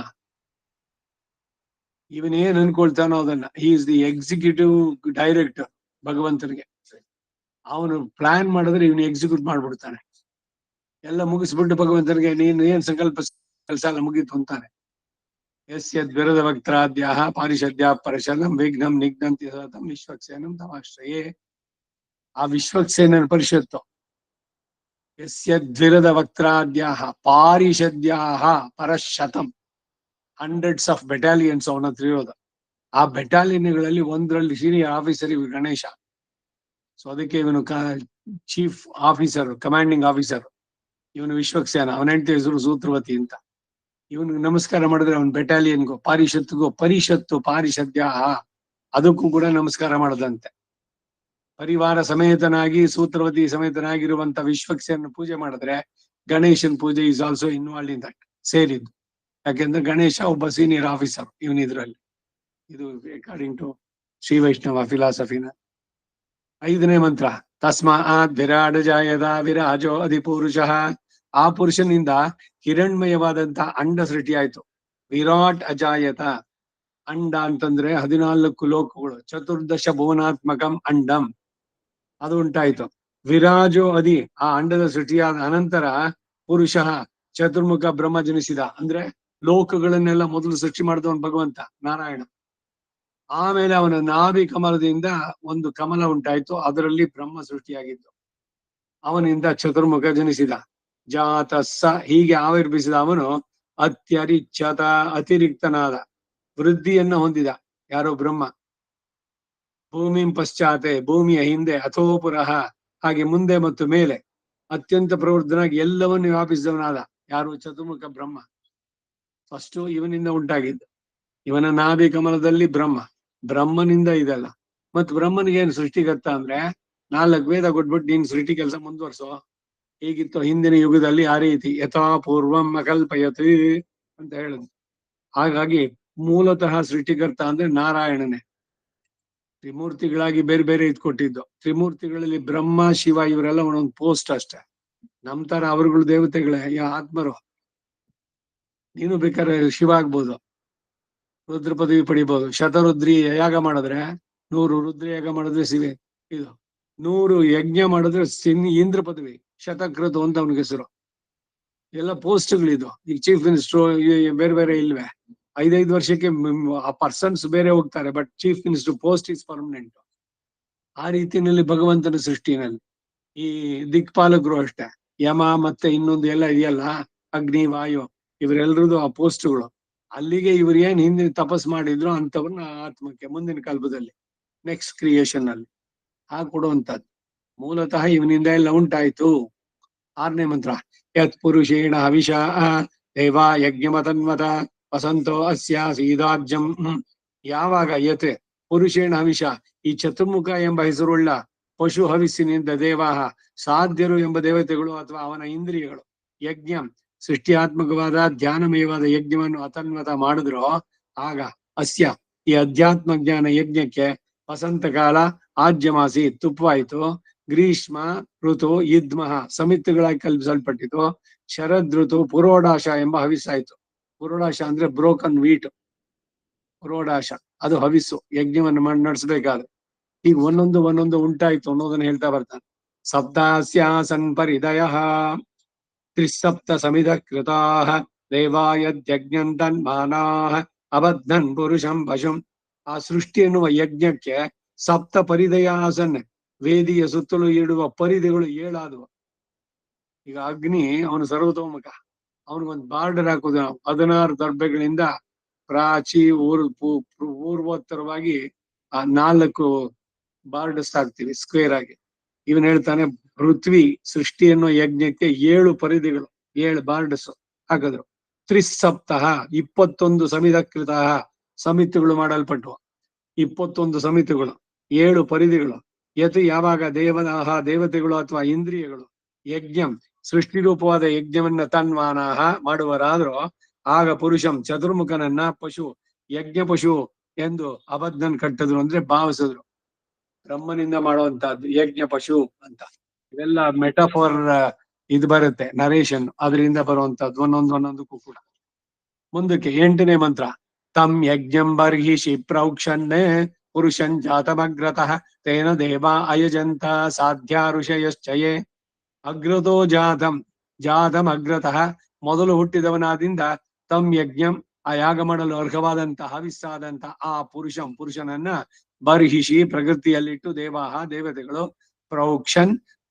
Speaker 2: ಇವನೇನ್ ಅನ್ಕೊಳ್ತಾನೋ ಅದನ್ನ ಈಸ್ ದಿ ಎಕ್ಸಿಕ್ಯೂಟಿವ್ ಡೈರೆಕ್ಟರ್ ಭಗವಂತನಿಗೆ. ಅವನು ಪ್ಲಾನ್ ಮಾಡಿದ್ರೆ ಇವನು ಎಕ್ಸಿಕ್ಯೂಟ್ ಮಾಡ್ಬಿಡ್ತಾನೆ. ಎಲ್ಲ ಮುಗಿಸ್ಬಿಟ್ಟು ಭಗವಂತನಿಗೆ ನೀನು ಏನ್ ಸಂಕಲ್ಪ ಕೆಲಸ ಎಲ್ಲ ಮುಗೀತು ಅಂತಾನೆ. ಯಸ್ಯದ್ವಿರದ ವಕ್ತಾದ್ಯಾಹ ಪಾರಿಷದ್ಯ ಪರಶನಂ ವಿಘ್ನಂ ನಿಘ್ನಂತಿ ಸತತಂ ವಿಶ್ವಕ್ಸೇನಂ ತಮಾಶ್ರಯೇ. ಆ ವಿಶ್ವಕ್ಸೇನ ಪರಿಷತ್ತು. ಯಸ್ಯದ್ವಿರದ ವಕ್ತಾದ್ಯಾಹ ಪಾರಿಷದ್ಯಾಹ ಪರಶತಂ 100s ಆಫ್ ಬೆಟಾಲಿಯನ್ಸ್ ಅವನ ಹತ್ರ ಇರೋದು. ಆ ಬೆಟಾಲಿಯನ್ಗಳಲ್ಲಿ ಒಂದರಲ್ಲಿ ಸೀನಿಯರ್ ಆಫೀಸರ್ ಇವ್ ಗಣೇಶ. ಸೊ ಅದಕ್ಕೆ ಇವನು ಚೀಫ್ ಆಫೀಸರ್, ಕಮಾಂಡಿಂಗ್ ಆಫೀಸರ್ ಇವನು ವಿಶ್ವಕ್ಸೇನ. ಅವನ ಹೆಂಡತಿ ಹೆಸರು ಸೂತ್ರವತಿ ಅಂತ. ಇವನಿಗೆ ನಮಸ್ಕಾರ ಮಾಡಿದ್ರೆ ಅವನ ಬೆಟಾಲಿಯನ್ಗೂ ಪಾರಿಷತ್ಗೂ ಪರಿಷತ್ತು ಪಾರಿಷದ್ಯ ಅದಕ್ಕೂ ಕೂಡ ನಮಸ್ಕಾರ ಮಾಡದಂತೆ. ಪರಿವಾರ ಸಮೇತನಾಗಿ ಸೂತ್ರವತಿ ಸಮೇತನಾಗಿರುವಂತ ವಿಶ್ವಕ್ಸೇನ ಪೂಜೆ ಮಾಡಿದ್ರೆ ಗಣೇಶನ್ ಪೂಜೆ is also involved in that, ಸೇರಿದ್ದು. ಯಾಕೆಂದ್ರೆ ಗಣೇಶ ಒಬ್ಬ ಸೀನಿಯರ್ ಆಫೀಸರ್ ಇವನ್ ಇದ್ರಲ್ಲಿ. ಇದು ಅಕಾರ್ಡಿಂಗ್ ಟು ಶ್ರೀ ವೈಷ್ಣವ ಫಿಲಾಸಫಿನ. 5ನೇ ಮಂತ್ರ ತಸ್ಮಾತ್ ವಿರಾಟ್ ಜಾಯದ ವಿರಾಜೋ ಅಧಿಪುರುಷಃ. ಆ ಪುರುಷನಿಂದ ಹಿರಣ್ಮಯವಾದಂತ ಅಂಡ ಸೃಷ್ಟಿ ಆಯ್ತು. ವಿರಾಟ್ ಅಜಾಯತ. ಅಂಡ ಅಂತಂದ್ರೆ 14 ಲೋಕಗಳು, ಚತುರ್ದಶ ಭುವನಾತ್ಮಕಂ ಅಂಡಂ, ಅದು ಉಂಟಾಯ್ತು. ವಿರಾಜೋ ಅದಿ, ಆ ಅಂಡದ ಸೃಷ್ಟಿಯಾದ ಅನಂತರ ಪುರುಷ ಚತುರ್ಮುಖ ಬ್ರಹ್ಮ ಜನಿಸಿದ. ಅಂದ್ರೆ ಲೋಕಗಳನ್ನೆಲ್ಲ ಮೊದಲು ಸೃಷ್ಟಿ ಮಾಡಿದವನು ಭಗವಂತ ನಾರಾಯಣ. ಆಮೇಲೆ ಅವನ ನಾಭಿ ಕಮಲದಿಂದ ಒಂದು ಕಮಲ ಉಂಟಾಯ್ತು, ಅದರಲ್ಲಿ ಬ್ರಹ್ಮ ಸೃಷ್ಟಿಯಾಗಿತ್ತು. ಅವನಿಂದ ಚತುರ್ಮುಖ ಜನಿಸಿದ. ಜಾತಸ್ಸ, ಹೀಗೆ ಆವಿರ್ಭಿಸಿದ ಅವನು ಅತ್ಯರಿಚ್ಛತ, ಅತಿರಿಕ್ತನಾದ, ವೃದ್ಧಿಯನ್ನ ಹೊಂದಿದ. ಯಾರೋ ಬ್ರಹ್ಮ. ಭೂಮಿ ಪಶ್ಚಾತೆ, ಭೂಮಿಯ ಹಿಂದೆ, ಅಥೋ ಪುರಃ, ಹಾಗೆ ಮುಂದೆ ಮತ್ತು ಮೇಲೆ, ಅತ್ಯಂತ ಪ್ರವೃದ್ಧನಾಗಿ ಎಲ್ಲವನ್ನು ವ್ಯಾಪಿಸಿದವನಾದ. ಯಾರು? ಚತುರ್ಮುಖ ಬ್ರಹ್ಮ. ಫಸ್ಟು ಇವನಿಂದ ಉಂಟಾಗಿದ್ದು. ಇವನ ನಾಭಿ ಕಮಲದಲ್ಲಿ ಬ್ರಹ್ಮ, ಬ್ರಹ್ಮನಿಂದ ಇದೆಲ್ಲ. ಮತ್ತು ಬ್ರಹ್ಮನಿಗೆ ಏನು ಸೃಷ್ಟಿಗತ್ತ ಅಂದ್ರೆ 4 ವೇದ ಕೊಟ್ಬಿಟ್ಟು ನೀನ್ ಸೃಷ್ಟಿ ಕೆಲಸ ಮುಂದುವರ್ಸೋ. ಹೇಗಿತ್ತು ಹಿಂದಿನ ಯುಗದಲ್ಲಿ ಆ ರೀತಿ, ಯಥಾ ಪೂರ್ವಂ ಅಕಲ್ಪಯತ್ ಅಂತ ಹೇಳುದು. ಹಾಗಾಗಿ ಮೂಲತಃ ಸೃಷ್ಟಿಕರ್ತ ಅಂದ್ರೆ ನಾರಾಯಣನೇ. ತ್ರಿಮೂರ್ತಿಗಳಾಗಿ ಬೇರೆ ಬೇರೆ ಇದ್ ಕೊಟ್ಟಿದ್ದು. ತ್ರಿಮೂರ್ತಿಗಳಲ್ಲಿ ಬ್ರಹ್ಮ ಶಿವ ಇವರೆಲ್ಲ ಒಂದೊಂದು ಪೋಸ್ಟ್ ಅಷ್ಟೇ. ನಮ್ ತರ ಅವರುಗಳು ದೇವತೆಗಳೇ, ಆತ್ಮರು. ನೀನು ಬೇಕಾದ್ರೆ ಶಿವ ಆಗ್ಬೋದು, ರುದ್ರ ಪದವಿ ಪಡಿಬಹುದು. ಶತರುದ್ರಿ ಯಾಗ ಮಾಡಿದ್ರೆ 100 ರುದ್ರ ಯಾಗ ಮಾಡಿದ್ರೆ ಇದು 100 ಯಜ್ಞ ಮಾಡಿದ್ರೆ ಇಂದ್ರ ಪದವಿ. ಶತಕೃತು ಅಂತ ಅವನಿಗೆ ಹೆಸರು. ಎಲ್ಲ ಪೋಸ್ಟ್ಗಳಿದು. ಈಗ ಚೀಫ್ ಮಿನಿಸ್ಟರ್ ಬೇರೆ ಬೇರೆ ಇಲ್ವೇ? 5 ವರ್ಷಕ್ಕೆ ಆ ಪರ್ಸನ್ಸ್ ಬೇರೆ ಹೋಗ್ತಾರೆ, but chief minister post is permanent. ಆ ರೀತಿಯಲ್ಲಿ ಭಗವಂತನ ಸೃಷ್ಟಿನಲ್ಲಿ ಈ ದಿಕ್ಪಾಲಕರು ಅಷ್ಟೇ. ಯಮ ಮತ್ತೆ ಇನ್ನೊಂದು ಎಲ್ಲ ಇದೆಯಲ್ಲ, ಅಗ್ನಿ ವಾಯು, ಇವರೆಲ್ಲರದು ಆ ಪೋಸ್ಟ್ಗಳು. ಅಲ್ಲಿಗೆ ಇವ್ರು ಏನ್ ಹಿಂದಿನ ತಪಸ್ ಮಾಡಿದ್ರು ಅಂತವ್ರನ್ನ ಆತ್ಮಕ್ಕೆ ಮುಂದಿನ ಕಲ್ಪದಲ್ಲಿ ನೆಕ್ಸ್ಟ್ ಕ್ರಿಯೇಷನ್ ಅಲ್ಲಿ ಕೊಡುವಂತದ್ದು. ಮೂಲತಃ ಇವನಿಂದ ಎಲ್ಲ ಉಂಟಾಯ್ತು. 6ನೇ ಮಂತ್ರ. ಯತ್ ಪುರುಷೇಣ ಹವಿಷ ದೇವ ಯಜ್ಞಮತನ್ವತ ವಸಂತೋ ಅಸ್ಯ ಸೀದಾರ್ಜಂ. ಯಾವಾಗ ಯತ್ ಪುರುಷೇಣ ಹವಿಷ, ಈ ಚತುರ್ಮುಖ ಎಂಬ ಹೆಸರುಳ್ಳ ಪಶು ಹವಿಸ್ಸಿನಿಂದ ದೇವಾಹ ಸಾಧ್ಯರು ಎಂಬ ದೇವತೆಗಳು ಅಥವಾ ಅವನ ಇಂದ್ರಿಯಗಳು ಯಜ್ಞ ಸೃಷ್ಟಿಯಾತ್ಮಕವಾದ ಧ್ಯಾನಮಯವಾದ ಯಜ್ಞವನ್ನು ಅತನ್ವತ ಮಾಡಿದ್ರು, ಆಗ ಅಸ್ಯ ಈ ಅಧ್ಯಾತ್ಮ ಜ್ಞಾನ ಯಜ್ಞಕ್ಕೆ ವಸಂತ ಕಾಲ ಆಜ್ಯಮಾಸಿ ತುಪ್ಪವಾಯಿತು, ಗ್ರೀಷ್ಮ ಋತು ಯುದ್ಮಃ ಸಮಿತಿಗಳಾಗಿ ಕಲ್ಪಿಸಲ್ಪಟ್ಟಿತು, ಶರದ್ ಋತು ಪುರೋಡಾಶ ಎಂಬ ಹವಿಸ್ಸಾಯ್ತು. ಪುರೋಡಾಶ ಅಂದ್ರೆ ಬ್ರೋಕನ್ ವೀಟ್, ಪುರೋಡಾಶ ಅದು ಹವಿಸ್ಸು, ಯಜ್ಞವನ್ನು ನಡೆಸಬೇಕಾದ್ರೆ. ಈಗ ಒಂದೊಂದು ಉಂಟಾಯ್ತು ಅನ್ನೋದನ್ನ ಹೇಳ್ತಾ ಬರ್ತಾನೆ. ಸಪ್ತಾಸ್ಯಾಸನ್ ಪರಿದಯ ತ್ರಿಸಪ್ತ ಸಮಿಧ ಕೃತಾ ದೇವಾಯಜ್ಞಂತನ್ಮಾನಾ ಅಬದ್ಧನ್ ಪುರುಷಂ ಪಶುಂ. ಆ ಸೃಷ್ಟಿ ಎನ್ನುವ ಯಜ್ಞಕ್ಕೆ ಸಪ್ತ ಪರಿದಯ ಆಸನ್, ವೇದಿಯ ಸುತ್ತಲೂ ಇಡುವ ಪರಿಧಿಗಳು 7 ಆದವು. ಈಗ ಅಗ್ನಿ ಅವನು ಸರ್ವತೋಮುಖ, ಅವನಿಗೊಂದು ಬಾರ್ಡರ್ ಹಾಕುದು ನಾವು 16 ದರ್ಬೆಗಳಿಂದ ಪ್ರಾಚಿ ಪೂರ್ವೋತ್ತರವಾಗಿ ಆ 4 ಬಾರ್ಡರ್ಸ್ ಹಾಕ್ತಿವಿ ಸ್ಕ್ವೇರ್ ಆಗಿ. ಇವನ್ ಹೇಳ್ತಾನೆ ಪೃಥ್ವಿ ಸೃಷ್ಟಿ ಎನ್ನುವ ಯಜ್ಞಕ್ಕೆ 7 ಪರಿಧಿಗಳು, 7 ಬಾರ್ಡರ್ಸ್ ಹಾಕಿದ್ರು. ತ್ರಿಸಪ್ತಃ 21 ಸಮಿಧಕೃತ ಸಮಿತಿಗಳು ಮಾಡಲ್ಪಟ್ಟವು. 21 ಸಮಿತಿಗಳು, 7 ಪರಿಧಿಗಳು. ಯತ್ ಯಾವಾಗ ದೇವತೆಗಳು ಅಥವಾ ಇಂದ್ರಿಯಗಳು ಯಜ್ಞ ಸೃಷ್ಟಿ ರೂಪವಾದ ಯಜ್ಞವನ್ನ ತನ್ಮಾನಾಹ ಮಾಡುವರಾದ್ರೂ, ಆಗ ಪುರುಷಂ ಚತುರ್ಮುಖನನ್ನ ಪಶು ಯಜ್ಞ ಪಶು ಎಂದು ಅಬದ್ಧನ್ ಕಟ್ಟಿದ್ರು, ಅಂದ್ರೆ ಭಾವಿಸಿದ್ರು. ಬ್ರಹ್ಮನಿಂದ ಮಾಡುವಂತಹದ್ದು ಯಜ್ಞ ಪಶು ಅಂತ. ಇವೆಲ್ಲ ಮೆಟಾಫೋರ್ ಇದು ಬರುತ್ತೆ, ನರೇಶನ್, ಅದರಿಂದ ಬರುವಂತಹದ್ದು ಒಂದೊಂದಕ್ಕೂ ಕೂಡ. ಮುಂದಕ್ಕೆ 8ನೇ ಮಂತ್ರ. ತಂ ಯಜ್ಞಂ ಬರ್ಹಿಷಿ ಪ್ರೌಕ್ಷನ್ನೇ ಪುರುಷನ್ ಜಾತಮಗ್ರತಃ ತೇನ ದೇವಾ ಅಯಜಂತ ಸಾಧ್ಯ ಋಷಯಶ್ಚಯೇ. ಅಗ್ರತೋ ಜಾತಂ ಅಗ್ರತಃ ಮೊದಲು ಹುಟ್ಟಿದವನಾದಿಂದ ತಂ ಯಜ್ಞಂ ಆ ಯಾಗ ಮಾಡಲು ಅರ್ಹವಾದಂತಹ ಹವಿಸ್ಸಾದಂತ ಆ ಪುರುಷನನ್ನ ಬರ್ಹಿಷಿ ಪ್ರಕೃತಿಯಲ್ಲಿಟ್ಟು ದೇವಾಹ ದೇವತೆಗಳು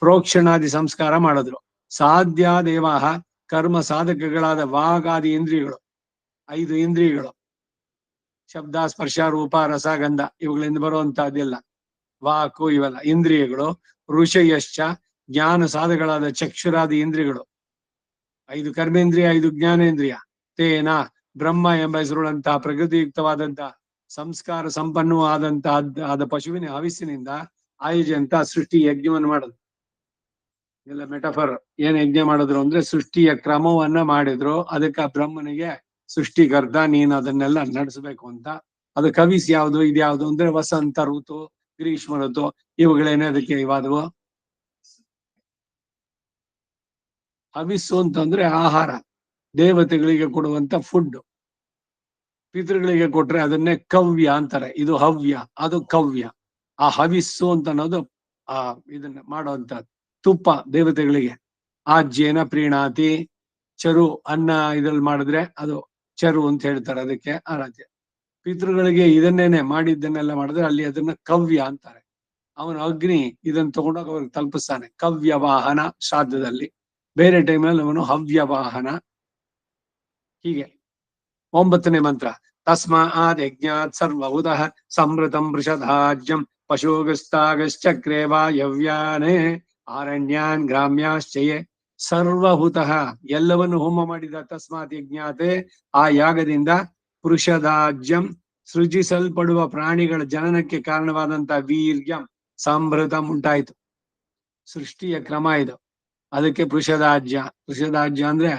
Speaker 2: ಪ್ರೋಕ್ಷಣಾದಿ ಸಂಸ್ಕಾರ ಮಾಡಿದ್ರು. ಸಾಧ್ಯ ದೇವಾಹ ಕರ್ಮ ಸಾಧಕಗಳಾದ ವಾಗಾದಿ ಇಂದ್ರಿಯಗಳು, 5 ಇಂದ್ರಿಯಗಳು, ಶಬ್ದ ಸ್ಪರ್ಶ ರೂಪ ರಸ ಗಂಧ ಇವುಗಳಿಂದ ಬರುವಂತಹದ್ದೆಲ್ಲ ವಾಕು, ಇವೆಲ್ಲ ಇಂದ್ರಿಯಗಳು. ಋಷಯಶ್ಚ ಜ್ಞಾನ ಸಾಧಗಳಾದ ಚಕ್ಷುರಾದಿ ಇಂದ್ರಿಯಗಳು, 5 ಕರ್ಮೇಂದ್ರಿಯ 5 ಜ್ಞಾನೇಂದ್ರಿಯ. ತೇನ ಬ್ರಹ್ಮ ಎಂಬ ಹೆಸರುಳ್ಳಂತಹ ಪ್ರಕೃತಿಯುಕ್ತವಾದಂತಹ ಸಂಸ್ಕಾರ ಸಂಪನ್ನವಾದಂತಹ ಪಶುವಿನ ಹವಿಸ್ಸಿನಿಂದ ಆಯುಜಂತ ಸೃಷ್ಟಿ ಯಜ್ಞವನ್ನು ಮಾಡೋದು. ಎಲ್ಲ ಮೆಟಫರ್. ಏನ್ ಯಜ್ಞ ಮಾಡಿದ್ರು ಅಂದ್ರೆ ಸೃಷ್ಟಿಯ ಕ್ರಮವನ್ನ ಮಾಡಿದ್ರು. ಅದಕ್ಕೆ ಬ್ರಹ್ಮನಿಗೆ ಸೃಷ್ಟಿಕರ್ತ, ನೀನ್ ಅದನ್ನೆಲ್ಲ ನಡೆಸಬೇಕು ಅಂತ. ಅದಕ್ಕೆ ಹವಿಸ್ ಯಾವುದು ಇದ್ಯಾವುದು ಅಂದ್ರೆ ವಸಂತ ಋತು, ಗ್ರೀಷ್ಮ ಋತು ಇವುಗಳೇನೇ ಅದಕ್ಕೆ ಇವಾದವು. ಹವಿಸ್ಸು ಅಂತಂದ್ರೆ ಆಹಾರ, ದೇವತೆಗಳಿಗೆ ಕೊಡುವಂತ ಫುಡ್. ಪಿತೃಗಳಿಗೆ ಕೊಟ್ರೆ ಅದನ್ನೇ ಕವ್ಯ ಅಂತಾರೆ. ಇದು ಹವ್ಯ, ಅದು ಕವ್ಯ. ಆ ಹವಿಸ್ಸು ಅಂತ ಅನ್ನೋದು ಇದನ್ನ ಮಾಡುವಂತದ್ದು. ತುಪ್ಪ ದೇವತೆಗಳಿಗೆ ಆಜ್ಯೇನ ಪ್ರೀಣಾತಿ, ಚರು ಅನ್ನ ಇದ್ರಲ್ಲಿ ಮಾಡಿದ್ರೆ ಅದು ಚರು ಅಂತ ಹೇಳ್ತಾರೆ, ಅದಕ್ಕೆ ಆರಾಧ್ಯ. ಪಿತೃಗಳಿಗೆ ಇದನ್ನೇನೆ ಮಾಡಿದ್ದನ್ನೆಲ್ಲ ಮಾಡಿದ್ರೆ ಅಲ್ಲಿ ಅದನ್ನ ಕವ್ಯ ಅಂತಾರೆ. ಅವನು ಅಗ್ನಿ ಇದನ್ನ ತಗೊಂಡೋಗಿ ಅವ್ರಿಗೆ ತಲುಪಿಸ್ತಾನೆ. ಕವ್ಯ ವಾಹನ ಶ್ರಾದ್ದದಲ್ಲಿ, ಬೇರೆ ಟೈಮಲ್ಲಿ ಅವನು ಹವ್ಯ ವಾಹನ. ಹೀಗೆ 9ನೇ ಮಂತ್ರ. ತಸ್ಮಾದ್ ಯಜ್ಞಾತ್ ಸರ್ವಭೂತಃ ಸಮೃತಂ ವೃಷಧಾಜ್ಯಂ ಪಶುಗಸ್ತಾಗಶ್ಚಕ್ರೇ ವಾಯವ್ಯಾನೇ ಆರಣ್ಯಾನ್ ಗ್ರಾಮ್ಯಾಶ್ಚಯೇ. ಸರ್ವಭೂತಃ ಎಲ್ಲವನ್ನು ಹೋಮ ಮಾಡಿದ ತಸ್ಮಾತ್ ಯಜ್ಞಾತೆ ಆ ಯಾಗದಿಂದ ಪೃಷಧಾಜ್ಯಂ ಸೃಜಿಸಲ್ಪಡುವ ಪ್ರಾಣಿಗಳ ಜನನಕ್ಕೆ ಕಾರಣವಾದಂತಹ ವೀರ್ಯಂ ಸಂಭೃತಂ ಉಂಟಾಯಿತು. ಸೃಷ್ಟಿಯ ಕ್ರಮ ಇದು. ಅದಕ್ಕೆ ಪೃಷಧಾಜ್ಯ. ಪೃಷಧಾಜ್ಯ ಅಂದ್ರೆ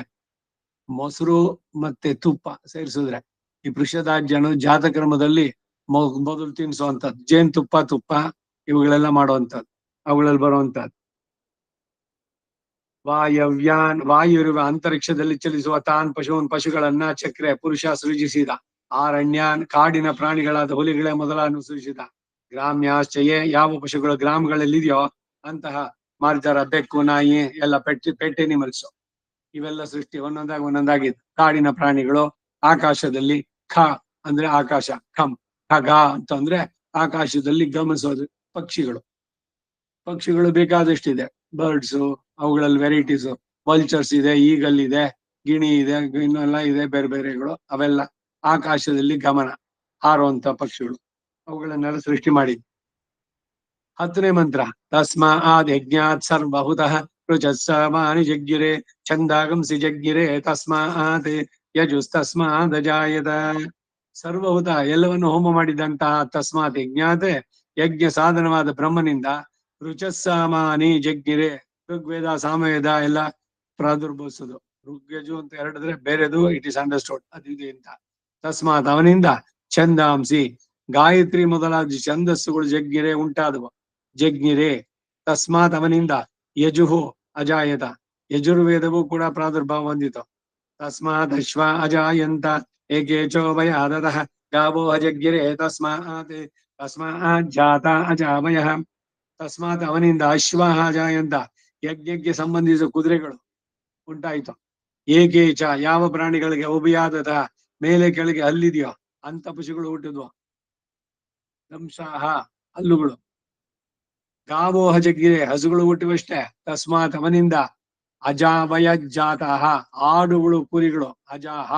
Speaker 2: ಮೊಸರು ಮತ್ತೆ ತುಪ್ಪ ಸೇರಿಸಿದ್ರೆ ಈ ಪೃಷಧಾಜ್ಯ ಅನ್ನೋದು ಜಾತಕ್ರಮದಲ್ಲಿ ಮೊದಲು ತಿನ್ಸುವಂಥದ್ದು ಜೇನುತುಪ್ಪ ತುಪ್ಪ ಇವುಗಳೆಲ್ಲ ಮಾಡುವಂಥದ್ದು ಅವುಗಳಲ್ಲಿ ಬರುವಂತಹದ್ದು. ವಾಯವ್ಯಾನ್ ವಾಯುವಿರುವ ಅಂತರಿಕ್ಷದಲ್ಲಿ ಚಲಿಸುವ ತಾನ್ ಪಶುಗಳನ್ನ ಚಕ್ರೆ ಪುರುಷ ಸೃಜಿಸಿದ. ಆರಣ್ಯಾನ್ ಕಾಡಿನ ಪ್ರಾಣಿಗಳಾದ ಹುಲಿಗಳೇ ಮೊದಲಾನ್ನು ಸೃಜಿಸಿದ. ಗ್ರಾಮ್ಯಾಶ್ಚಯೇ ಯಾವ ಪಶುಗಳು ಗ್ರಾಮಗಳಲ್ಲಿದೆಯೋ ಅಂತಹ ಮಾರ್ಜರ ಬೆಕ್ಕು ನಾಯಿ ಎಲ್ಲ ಪೆಟ್ ಎನಿಮಲ್ಸ್ ಇವೆಲ್ಲ ಸೃಷ್ಟಿ ಒಂದೊಂದಾಗಿ ಕಾಡಿನ ಪ್ರಾಣಿಗಳು. ಆಕಾಶದಲ್ಲಿ ಖ ಅಂದ್ರೆ ಆಕಾಶ, ಖಂ ಖಗ ಅಂತಂದ್ರೆ ಆಕಾಶದಲ್ಲಿ ಗಮನಿಸೋದು ಪಕ್ಷಿಗಳು ಬೇಕಾದಷ್ಟಿದೆ. ಬರ್ಡ್ಸ್ ಅವುಗಳಲ್ಲಿ ವೆರೈಟೀಸ್ ವಲ್ಚರ್ಸ್ ಇದೆ, ಈಗಲ್ ಇದೆ, ಗಿಣಿ ಇದೆ, ಇನ್ನೆಲ್ಲ ಇದೆ ಬೇರೆ ಬೇರೆಗಳು. ಅವೆಲ್ಲ ಆಕಾಶದಲ್ಲಿ ಗಮನ ಹಾರುವಂತ ಪಕ್ಷಿಗಳು, ಅವುಗಳನ್ನೆಲ್ಲ ಸೃಷ್ಟಿ ಮಾಡಿ. 10ನೇ ಮಂತ್ರ ತಸ್ಮಾದ್ ಯಜ್ಞಾತ್ ಸರ್ವಹುತಃ ರುಚಸ್ಸಮಾನಿ ಜಗ್ಗಿರೆ ಛಂದಾಗಂಸಿ ಜಗ್ಗಿರೆ ತಸ್ಮಾತ್ ಯಜುಸ್ತಸ್ಮಾದ್ ಅಜಾಯತ. ಸರ್ವಹುತ ಎಲ್ಲವನ್ನು ಹೋಮ ಮಾಡಿದಂತಹ ತಸ್ಮಾತ್ ಯಜ್ಞಾತ್ ಯಜ್ಞ ಸಾಧನವಾದ ಬ್ರಹ್ಮನಿಂದ ರುಚಸ್ಸಾಮಾನಿ ಜಗ್ಗಿರೆ ಋಗ್ವೇದ ಸಾಮವೇದ ಎಲ್ಲ ಪ್ರಾದುರ್ಭವಿಸೋದು. ಋಗ್ಯಜು ಅಂತ ಹೇಳಿದ್ರೆ ಬೇರೆದು ಇಟ್ ಇಸ್ ಅಂಡರ್ಸ್ಟುಡ್ ಅದಿದೆ ಅಂತ. ತಸ್ಮಾತ್ ಅವನಿಂದ ಛಂದಾಂಸಿ ಗಾಯತ್ರಿ ಮೊದಲಾದ ಛಂದಸ್ಸುಗಳು ಜಗ್ಗಿರೆ ಉಂಟಾದವು. ಜಗ್ಗಿರೆ ತಸ್ಮಾತ್ ಅವನಿಂದ ಯಜುಹು ಅಜಾಯತ ಯಜುರ್ವೇದವು ಕೂಡ ಪ್ರಾದುರ್ಭಾವ ಹೊಂದಿತು. ತಸ್ಮಾತ್ ಅಶ್ವ ಅಜಾಯಂತ ಏಕೇಚೋ ಭಯಾದತಃ ಗಾವೋ ಅಜಗ್ಗಿರೆ ತಸ್ಮಾತ್ ಜಾತ ಅಜಾವಯ. ತಸ್ಮಾತ್ ಅವನಿಂದ ಅಶ್ವ ಅಜಾಯಂತ ಯಜ್ಞಕ್ಕೆ ಸಂಬಂಧಿಸಿದ ಕುದುರೆಗಳು ಉಂಟಾಯಿತು. ಏಕೇಚ ಯಾವ ಪ್ರಾಣಿಗಳಿಗೆ ಉಭಯಾದತ ಮೇಲೆ ಕೆಳಗೆ ಹಲ್ಲಿದೆಯೋ ಅಂತ ಪಶುಗಳು ಹುಟ್ಟಿದ್ವು. ದಂಸಾಹ ಹಲ್ಲುಗಳು. ಗಾವೋಹ ಜಗ್ಗಿರೆ ಹಸುಗಳು ಹುಟ್ಟಿವಷ್ಟೇ. ತಸ್ಮಾತ್ ಅವನಿಂದ ಅಜಾವಯ ಜಾತಃ ಆಡುಗಳು ಕುರಿಗಳು. ಅಜಾಹ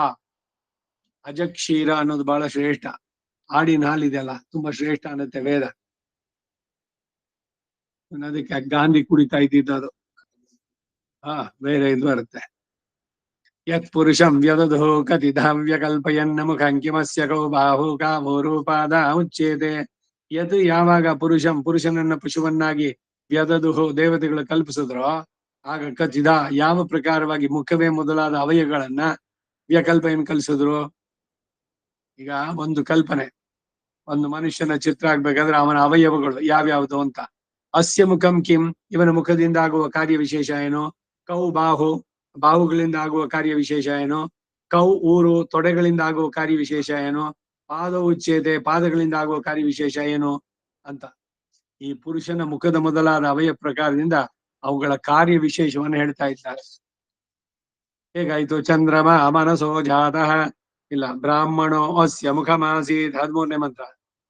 Speaker 2: ಅಜಕ್ಷೀರ ಅನ್ನೋದು ಬಹಳ ಶ್ರೇಷ್ಠ. ಆಡಿನ ಹಾಲಿದೆಯಲ್ಲ ತುಂಬಾ ಶ್ರೇಷ್ಠ ಅನ್ನತ್ತೆ ವೇದ. ಅದಕ್ಕೆ ಗಾಂಧಿ ಕುಡಿತಾ ಇದ್ದಿದ್ದು ಬೇರೆ ಇದು ಬರುತ್ತೆ. ಯತ್ ಪುರುಷಂ ವ್ಯದಧೋ ಕಥಿತಃ ವ್ಯಕಲ್ಪಯನ್ನ ಮುಖಂ ಕಿಮಸ್ಯ ಕೌ ಬಾಹು ಗಾವೋ ರೂಪಾದ ಉಚ್ಯತೆ. ಯತ್ ಯಾವಾಗ ಪುರುಷನನ್ನ ಪಶುವನ್ನಾಗಿ ವ್ಯದದುಹು ದೇವತೆಗಳು ಕಲ್ಪಿಸಿದ್ರೋ ಆಗ ಕಥಿತ ಯಾವ ಪ್ರಕಾರವಾಗಿ ಮುಖವೇ ಮೊದಲಾದ ಅವಯವಗಳನ್ನ ವ್ಯಕಲ್ಪಯನ್ನು ಕಲಿಸಿದ್ರು. ಈಗ ಒಂದು ಕಲ್ಪನೆ, ಒಂದು ಮನುಷ್ಯನ ಚಿತ್ರ ಆಗ್ಬೇಕಾದ್ರೆ ಅವನ ಅವಯವಗಳು ಯಾವ್ಯಾವುದು ಅಂತ. ಅಸ್ಯ ಮುಖಂ ಕಿಂ ಇವನ ಮುಖದಿಂದ ಆಗುವ ಕಾರ್ಯ ವಿಶೇಷ ಏನು. ಕೌ ಬಾಹು ಬಾಹುಗಳಿಂದ ಆಗುವ ಕಾರ್ಯ ವಿಶೇಷ ಏನು. ಕೌ ಊರು ತೊಡೆಗಳಿಂದ ಆಗುವ ಕಾರ್ಯ ವಿಶೇಷ ಏನು. ಪಾದ ಉಚ್ಛೇದೆ ಪಾದಗಳಿಂದ ಆಗುವ ಕಾರ್ಯ ವಿಶೇಷ ಏನು ಅಂತ. ಈ ಪುರುಷನ ಮುಖದ ಮೊದಲಾದ ಅವಯ ಪ್ರಕಾರದಿಂದ ಅವುಗಳ ಕಾರ್ಯ ವಿಶೇಷವನ್ನು ಹೇಳ್ತಾ ಇದ್ದಾರೆ. ಹೇಗಾಯ್ತು. ಚಂದ್ರಮ ಮನಸೋ ಜಾತಃ ಇಲ್ಲ ಬ್ರಾಹ್ಮಣೋ ಅಸ್ಯ ಮುಖಮಾಸೀತ್ 13ನೇ ಮಂತ್ರ.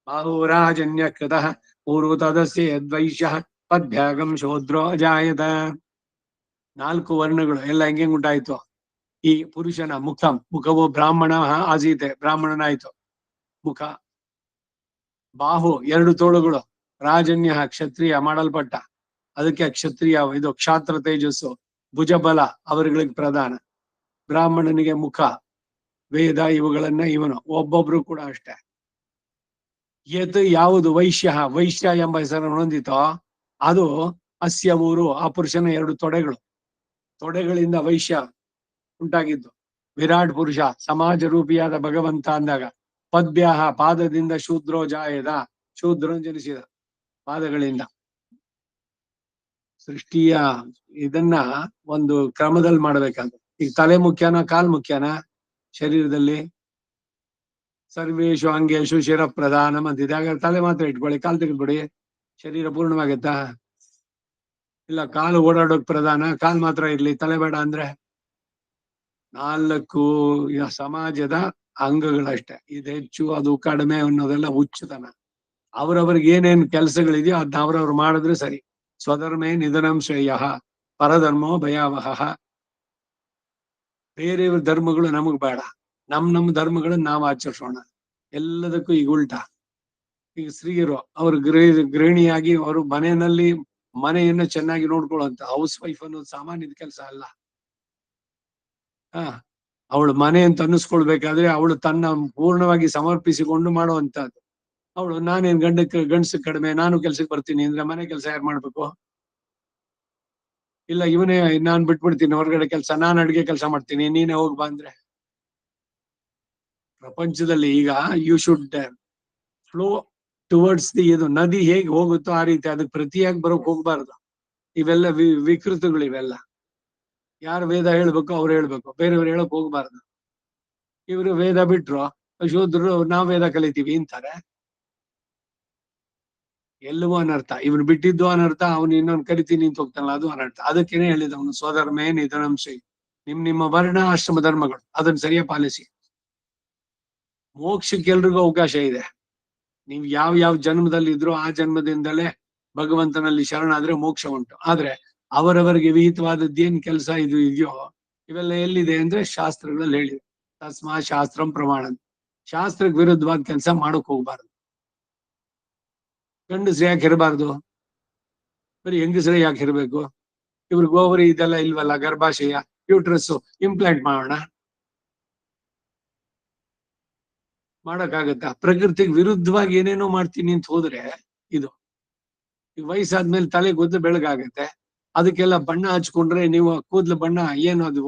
Speaker 2: ಬಾಹುರಾಜನ್ಯ ಕೃತಃ ಊರು ತದಸ್ಯ ಯದ್ವೈಶ್ಯ ಪದ್ಭ್ಯಾಗಂ ಶೂದ್ರೋ ಅಜಾಯತ. 4 ವರ್ಣಗಳು ಎಲ್ಲ ಹೆಂಗೆ ಉಂಟಾಯ್ತು. ಈ ಪುರುಷನ ಮುಖವು ಬ್ರಾಹ್ಮಣ ಆಸೀತೆ ಬ್ರಾಹ್ಮಣನಾಯ್ತು ಮುಖ. ಬಾಹು 2 ತೋಳುಗಳು. ರಾಜನ್ಯ ಕ್ಷತ್ರಿಯ ಮಾಡಲ್ಪಟ್ಟ, ಅದಕ್ಕೆ ಕ್ಷತ್ರಿಯ ಇದು ಕ್ಷಾತ್ರ ತೇಜಸ್ಸು. ಭುಜಬಲ ಅವರುಗಳಿಗೆ ಪ್ರಧಾನ. ಬ್ರಾಹ್ಮಣನಿಗೆ ಮುಖ ವೇದ ಇವುಗಳನ್ನ ಇವನು ಒಬ್ಬೊಬ್ರು ಕೂಡ ಅಷ್ಟೇ. ಯತ್ ಯಾವುದು ವೈಶ್ಯ ಎಂಬ ಹೆಸರನ್ನು ಹೊಂದಿತೋ ಅದು ಅಸ್ಯ ಊರು ಆ ಪುರುಷನ 2 ತೊಡೆಗಳಿಂದ ವೈಶ್ಯ ಉಂಟಾಗಿದ್ದು. ವಿರಾಟ್ ಪುರುಷ ಸಮಾಜ ರೂಪಿಯಾದ ಭಗವಂತ ಅಂದಾಗ ಪದ್ಭ್ಯಾಹ ಪಾದದಿಂದ ಶೂದ್ರೋ ಜಾಯದ ಶೂದ್ರೋ ಜನಿಸಿದ ಪಾದಗಳಿಂದ. ಸೃಷ್ಟಿಯ ಇದನ್ನ ಒಂದು ಕ್ರಮದಲ್ಲಿ ಮಾಡ್ಬೇಕಂತ. ಈಗ ತಲೆ ಮುಖ್ಯನ ಕಾಲ್ ಮುಖ್ಯನ ಶರೀರದಲ್ಲಿ. ಸರ್ವೇಶು ಅಂಗೇಶು ಶಿರ ಪ್ರಧಾನ ಅಂತಿದೆ. ಹಾಗಾದ್ರೆ ತಲೆ ಮಾತ್ರ ಇಟ್ಕೊಳ್ಳಿ, ಕಾಲ್ ತೆಗೆದ್ಬಿಡಿ, ಶರೀರ ಪೂರ್ಣವಾಗತ್ತಾ. ಇಲ್ಲ ಕಾಲು ಓಡಾಡೋಕ್ ಪ್ರಧಾನ, ಕಾಲ್ ಮಾತ್ರ ಇರ್ಲಿ ತಲೆ ಬೇಡ ಅಂದ್ರೆ 4 ಸಮಾಜದ ಅಂಗಗಳಷ್ಟೇ. ಇದು ಹೆಚ್ಚು ಅದು ಕಡಿಮೆ ಅನ್ನೋದೆಲ್ಲ ಹುಚ್ಚುತನ. ಅವ್ರವ್ರಿಗೆ ಏನೇನ್ ಕೆಲಸಗಳಿದೆಯೋ ಅದನ್ನ ಅವ್ರವ್ರು ಮಾಡಿದ್ರೆ ಸರಿ. ಸ್ವಧರ್ಮೇ ನಿಧನಂ ಶ್ರೇಯ ಪರಧರ್ಮೋ ಭಯಾವಹ. ಬೇರೆಯವ್ರ ಧರ್ಮಗಳು ನಮಗ್ ಬೇಡ, ನಮ್ ಧರ್ಮಗಳನ್ನ ನಾವು ಆಚರಿಸೋಣ. ಎಲ್ಲದಕ್ಕೂ ಈಗ ಉಲ್ಟಾ. ಈಗ ಸ್ತ್ರೀಯರು ಅವ್ರ ಗೃಹಿಣಿಯಾಗಿ ಅವರು ಮನೆಯನ್ನ ಚೆನ್ನಾಗಿ ನೋಡ್ಕೊಳ್ಳುವಂತ ಹೌಸ್ ವೈಫ್ ಅನ್ನೋದು ಸಾಮಾನ್ಯದ ಕೆಲಸ ಅಲ್ಲ. ಅವಳು ಮನೆ ಅಂತ ಅನ್ನಿಸ್ಕೊಳ್ಬೇಕಾದ್ರೆ ಅವಳು ತನ್ನ ಪೂರ್ಣವಾಗಿ ಸಮರ್ಪಿಸಿಕೊಂಡು ಮಾಡುವಂತದ್ದು. ಅವಳು ನಾನೇನ್ ಗಂಡಸು ಕಡಿಮೆ, ನಾನು ಕೆಲ್ಸಕ್ಕೆ ಬರ್ತೀನಿ ಅಂದ್ರೆ ಮನೆ ಕೆಲಸ ಯಾರು ಮಾಡ್ಬೇಕು. ಇಲ್ಲ ಇವನೇ ನಾನ್ ಬಿಟ್ಬಿಡ್ತೀನಿ ಹೊರಗಡೆ ಕೆಲಸ, ನಾನು ಅಡ್ಗೆ ಕೆಲಸ ಮಾಡ್ತೀನಿ ನೀನೇ ಹೋಗ್ಬಾ ಅಂದ್ರೆ. ಪ್ರಪಂಚದಲ್ಲಿ ಈಗ you should flow towards the ಇದು ನದಿ ಹೇಗೆ ಹೋಗುತ್ತೋ ಆ ರೀತಿ ಅದಕ್ಕೆ ಪ್ರತಿಯಾಗಿ ಬರೋಕ್ ಹೋಗ್ಬಾರ್ದು. ಇವೆಲ್ಲ ವಿಕೃತಗಳು ಇವೆಲ್ಲ. ಯಾರು ವೇದ ಹೇಳ್ಬೇಕು ಅವ್ರು ಹೇಳ್ಬೇಕು, ಬೇರೆಯವ್ರು ಹೇಳಕ್ ಹೋಗ್ಬಾರ್ದು. ಇವರು ವೇದ ಬಿಟ್ರು, ಶೂದ್ರರು ನಾವ್ ವೇದ ಕಲಿತೀವಿ ಅಂತಾರೆ. ಎಲ್ಲವೂ ಅನರ್ಥ. ಇವ್ನು ಬಿಟ್ಟಿದ್ದು ಅನರ್ಥ, ಅವ್ನು ಇನ್ನೊಂದು ಕರಿತೀನಿ ಅಂತ ಹೋಗ್ತಾನಲ್ಲ ಅದು ಅನರ್ಥ. ಅದಕ್ಕೇನೆ ಹೇಳಿದ ಅವನು ಸ್ವಧರ್ಮೇ ನಿಧನಂಶಿ. ನಿಮ್ಮ ವರ್ಣ ಆಶ್ರಮ ಧರ್ಮಗಳು ಅದನ್ನ ಸರಿಯಾಗಿ ಪಾಲಿಸಿ. ಮೋಕ್ಷಕ್ಕೆ ಎಲ್ರಿಗೂ ಅವಕಾಶ ಇದೆ. ನೀವು ಯಾವ ಜನ್ಮದಲ್ಲಿ ಇದ್ರೂ ಆ ಜನ್ಮದಿಂದಲೇ ಭಗವಂತನಲ್ಲಿ ಶರಣಾದ್ರೆ ಮೋಕ್ಷ ಉಂಟು. ಆದ್ರೆ ಅವರವರಿಗೆ ವಿಹಿತವಾದದ್ದೇನ್ ಕೆಲಸ ಇದು ಇದೆಯೋ ಇವೆಲ್ಲ ಎಲ್ಲಿದೆ ಅಂದ್ರೆ ಶಾಸ್ತ್ರಗಳಲ್ಲಿ ಹೇಳಿದೆ. ತಸ್ಮಾ ಶಾಸ್ತ್ರಂ ಪ್ರಮಾಣ. ಶಾಸ್ತ್ರಕ್ಕೆ ವಿರುದ್ಧವಾದ ಕೆಲಸ ಮಾಡಕ್ ಹೋಗ್ಬಾರ್ದು. ಗಂಡಸ್ರು ಯಾಕೆ ಇರಬಾರ್ದು? ಬರೀ ಹೆಂಗಸ್ರೆ ಯಾಕೆ ಇರ್ಬೇಕು? ಇವ್ರ ಗೋವರಿ ಇದೆಲ್ಲ ಇಲ್ವಲ್ಲ, ಗರ್ಭಾಶಯ, ಯೂಟ್ರಸ್ ಇಂಪ್ಲಾಂಟ್ ಮಾಡೋಣ. ಮಾಡಕ್ಕಾಗತ್ತಾ? ಪ್ರಕೃತಿಗೆ ವಿರುದ್ಧವಾಗಿ ಏನೇನೋ ಮಾಡ್ತೀನಿ ಅಂತ ಹೋದ್ರೆ ಇದು ಈಗ ವಯಸ್ಸಾದ್ಮೇಲೆ ತಲೆ ಕೂದಲು ಬೆಳಗಾಗತ್ತೆ. ಅದಕ್ಕೆಲ್ಲ ಬಣ್ಣ ಹಚ್ಕೊಂಡ್ರೆ ನೀವು ಕೂದಲು ಬಣ್ಣ ಏನು ಅದು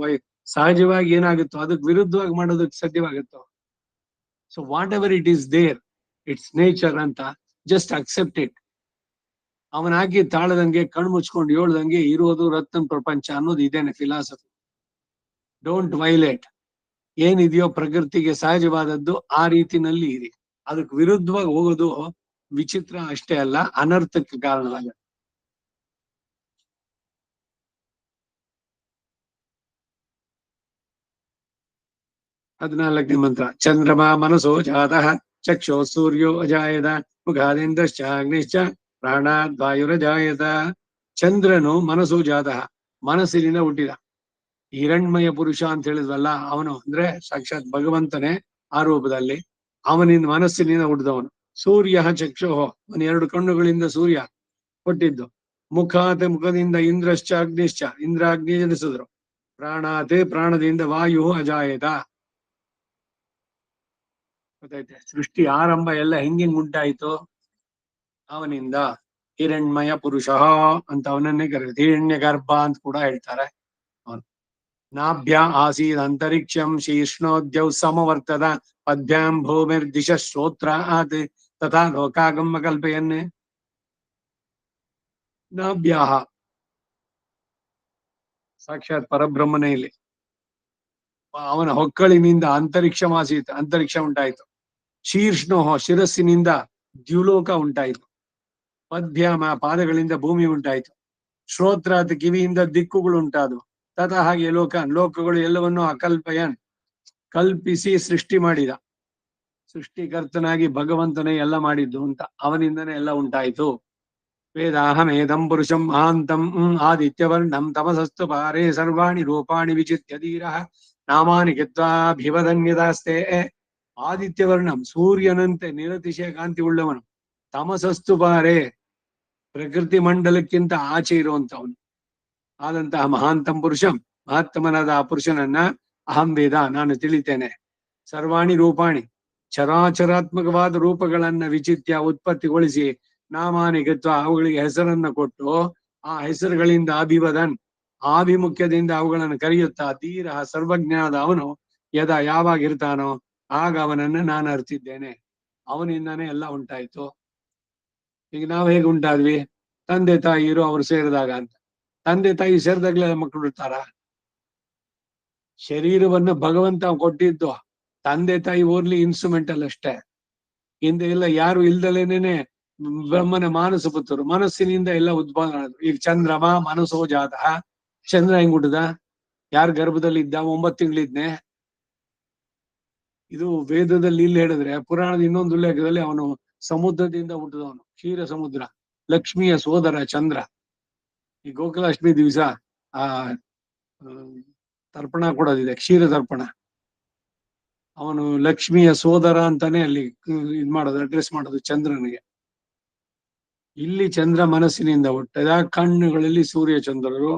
Speaker 2: ಸಹಜವಾಗಿ ಏನಾಗುತ್ತೋ ಅದಕ್ಕೆ ವಿರುದ್ಧವಾಗಿ ಮಾಡೋದಕ್ಕೆ ಸಾಧ್ಯವಾಗುತ್ತೋ? So whatever it is there, it's nature ಅಂತ ಜಸ್ಟ್ ಅಕ್ಸೆಪ್ಟ್ ಇಟ್. ಅವನ ಹಾಕಿ ತಾಳದಂಗೆ ಕಣ್ಣು ಮುಚ್ಕೊಂಡು ಹೇಳ್ದಂಗೆ ಇರೋದು ರತ್ನ ಪ್ರಪಂಚ ಅನ್ನೋದು ಇದೇನೆ ಫಿಲಾಸಫಿ. Don't violate. ಏನಿದೆಯೋ ಪ್ರಕೃತಿಗೆ ಸಹಜವಾದದ್ದು ಆ ರೀತಿನಲ್ಲಿ ಇರಿ. ಅದಕ್ಕೆ ವಿರುದ್ಧವಾಗಿ ಹೋಗೋದು ವಿಚಿತ್ರ ಅಷ್ಟೇ ಅಲ್ಲ, ಅನರ್ಥಕ್ಕೆ ಕಾರಣವಾಗುತ್ತೆ. ಹದಿನಾಲ್ಕನೇ ಮಂತ್ರ. ಚಂದ್ರಮಾ ಮನಸೋ ಜಾತಃ ಚಕ್ಷೋ ಸೂರ್ಯೋ ಅಜಾಯದ ಮುಖಾದಿಂದಶ್ಚ ಅಗ್ನಿಶ್ಚ ಪ್ರಾಣಾದ್ ವಾಯುರಜಾಯತ. ಚಂದ್ರನು ಮನಸೋ ಜಾತಃ, ಮನಸ್ಸಿನಿಂದ ಹುಟ್ಟಿದ. ಹಿರಣ್ಮಯ ಪುರುಷ ಅಂತ ಹೇಳಿದ್ವಲ್ಲ, ಅವನು ಅಂದ್ರೆ ಸಾಕ್ಷಾತ್ ಭಗವಂತನೇ ಆ ರೂಪದಲ್ಲಿ. ಅವನಿಂದ ಮನಸ್ಸಿನಿಂದ ಹುಟ್ಟಿದವನು. ಸೂರ್ಯ ಚಕ್ಷೋಹೋ, ಅವನ 2 ಕಣ್ಣುಗಳಿಂದ ಸೂರ್ಯ ಹುಟ್ಟಿದ್ದು. ಮುಖದಿಂದ ಇಂದ್ರಶ್ಚ ಅಗ್ನಿಶ್ಚ, ಇಂದ್ರ ಅಗ್ನಿ ಜನಿಸಿದ್ರು. ಪ್ರಾಣಾತೆ, ಪ್ರಾಣದಿಂದ ವಾಯು ಅಜಾಯತ. ಗೊತ್ತೈತೆ? ಸೃಷ್ಟಿ ಆರಂಭ ಎಲ್ಲ ಹೆಂಗಿಂಗ್ ಉಂಟಾಯ್ತು? ಅವನಿಂದ. ಹಿರಣ್ಮಯ ಪುರುಷ ಅಂತ ಅವನನ್ನೇ ಕರೀತಾರೆ. ಹಿರಣ್ಯ ಗರ್ಭ ಅಂತ ಕೂಡ ಹೇಳ್ತಾರೆ. ಅವನು ನಾಭ್ಯ ಆಸೀದ್ ಅಂತರಿಕ್ಷಂ ಶೀರ್ಷ್ಣೋದ್ಯೌ ಸಮವರ್ತದ ಪದ್ಭ್ಯಾಂ ಭೂಮಿರ್ದಿಶ ಶ್ರೋತ್ರ ಆತ್ ತಥಾ ಲೋಕಾಗಮ ಕಲ್ಪಯನ್ನೇ. ನಾಭ್ಯಾಹ ಸಾಕ್ಷಾತ್ ಪರಬ್ರಹ್ಮನೇ ಇಲ್ಲಿ. ಅವನ ಹೊಕ್ಕಳಿನಿಂದ ಅಂತರಿಕ್ಷ ಉಂಟಾಯಿತು. ಶೀರ್ಷ್ಣೋಹ, ಶಿರಸ್ಸಿನಿಂದ ದ್ಯುಲೋಕ ಉಂಟಾಯಿತು. ಪದ್ಭ್ಯಾಮ, ಪಾದಗಳಿಂದ ಭೂಮಿ ಉಂಟಾಯಿತು. ಶ್ರೋತ್ರಾತ್, ಕಿವಿಯಿಂದ ದಿಕ್ಕುಗಳು ಉಂಟಾದವು. ತಥಾ ಹಾಗೆ ಲೋಕಗಳು ಎಲ್ಲವನ್ನೂ ಅಕಲ್ಪಯನ್, ಕಲ್ಪಿಸಿ ಸೃಷ್ಟಿ ಮಾಡಿದ. ಸೃಷ್ಟಿಕರ್ತನಾಗಿ ಭಗವಂತನೇ ಎಲ್ಲ ಮಾಡಿದ್ದು ಅಂತ. ಅವನಿಂದನೇ ಎಲ್ಲ ಉಂಟಾಯಿತು. ವೇದಾಹಮೇದಂ ಪುರುಷಂ ಮಹಾಂತಂ ಆದಿತ್ಯವರ್ಣಂ ತಮಸಸ್ತು ಪಾರೇ ಸರ್ವಾಣಿ ರೂಪಾಣಿ ವಿಚಿತ್ಯ ಧೀರಃ ನಾಮಾನಿ ಕಿತ್ವಾಭಿವದನ್ಯದಾಸ್ತೆ. ಆದಿತ್ಯವರ್ಣಂ, ಸೂರ್ಯನಂತೆ ನಿರತಿಶಯ ಕಾಂತಿ ಉಳ್ಳವನು. ತಮಸಸ್ತು ಪಾರೇ, ಪ್ರಕೃತಿ ಮಂಡಲಕ್ಕಿಂತ ಆಚೆ ಇರುವಂತವನು ಆದಂತಹ ಮಹಾಂತಂ ಪುರುಷಂ, ಮಹತ್ತಮನಾದ ಆ ಪುರುಷನನ್ನ ಅಹಂ ವೇದ, ನಾನು ತಿಳಿತೇನೆ. ಸರ್ವಾಣಿ ರೂಪಾಣಿ, ಚರಾಚರಾತ್ಮಕವಾದ ರೂಪಗಳನ್ನ ವಿಚಿತ್ಯ ಉತ್ಪತ್ತಿಗೊಳಿಸಿ, ನಾಮಾನಿ ಗತ್ವ, ಅವುಗಳಿಗೆ ಹೆಸರನ್ನ ಕೊಟ್ಟು, ಆ ಹೆಸರುಗಳಿಂದ ಅಭಿವದನ್, ಆಭಿಮುಖ್ಯದಿಂದ ಅವುಗಳನ್ನು ಕರೆಯುತ್ತಾ, ಧೀರ ಸರ್ವಜ್ಞಾದ ಅವನು ಯಾವಾಗಿರ್ತಾನೋ ಆಗ ಅವನನ್ನ ನಾನು ಅರ್ತಿದ್ದೇನೆ. ಅವನಿಂದಾನೇ ಎಲ್ಲ ಉಂಟಾಯ್ತು. ಈಗ ನಾವು ಹೇಗೆ ಉಂಟಾದ್ವಿ? ತಂದೆ ತಾಯಿರು ಅವ್ರು ಸೇರಿದಾಗ ಅಂತ. ತಂದೆ ತಾಯಿ ಸೇರಿದಾಗ್ಲೇ ಮಕ್ಕಳು ಇರ್ತಾರ? ಶರೀರವನ್ನ ಭಗವಂತ ಕೊಟ್ಟಿದ್ದು, ತಂದೆ ತಾಯಿ ಓನ್ಲಿ ಇನ್ಸ್ಟ್ರೂಮೆಂಟಲ್ ಅಷ್ಟೇ. ಹಿಂದೆ ಎಲ್ಲ ಯಾರು ಇಲ್ದಲೇನೆ ಬ್ರಹ್ಮನ ಮಾನಸ ಪುತ್ರರು, ಮನಸ್ಸಿನಿಂದ ಎಲ್ಲ ಉದ್ಭವ ಆದ್ರು. ಈಗ ಚಂದ್ರಮ ಮನಸ್ಸೋ ಜಾತಃ, ಚಂದ್ರ ಹೆಂಗ್ ಹುಟ್ಟದ? ಯಾರ ಗರ್ಭದಲ್ಲಿ ಇದ್ದ? 9 ತಿಂಗಳಿದ್ನೆ. ಇದು ವೇದದಲ್ಲಿ ಇಲ್ಲಿ ಹೇಳಿದ್ರೆ, ಪುರಾಣದ ಇನ್ನೊಂದು ಉಲ್ಲೇಖದಲ್ಲಿ ಅವನು ಸಮುದ್ರದಿಂದ ಹುಟ್ಟಿದವನು, ಕ್ಷೀರ ಸಮುದ್ರ. ಲಕ್ಷ್ಮಿಯ ಸೋದರ ಚಂದ್ರ. ಈ ಗೋಕುಲಾಷ್ಟಮಿ ದಿವಸ ಆ ತರ್ಪಣ ಕೊಡೋದಿದೆ, ಕ್ಷೀರ ತರ್ಪಣ. ಅವನು ಲಕ್ಷ್ಮಿಯ ಸೋದರ ಅಂತಾನೆ ಅಲ್ಲಿ ಇದ್ ಮಾಡೋದು, ಅಡ್ರೆಸ್ ಮಾಡೋದು ಚಂದ್ರನಿಗೆ. ಇಲ್ಲಿ ಚಂದ್ರ ಮನಸ್ಸಿನಿಂದ ಹುಟ್ಟದ. ಕಣ್ಣುಗಳಲ್ಲಿ ಸೂರ್ಯ ಚಂದ್ರರು.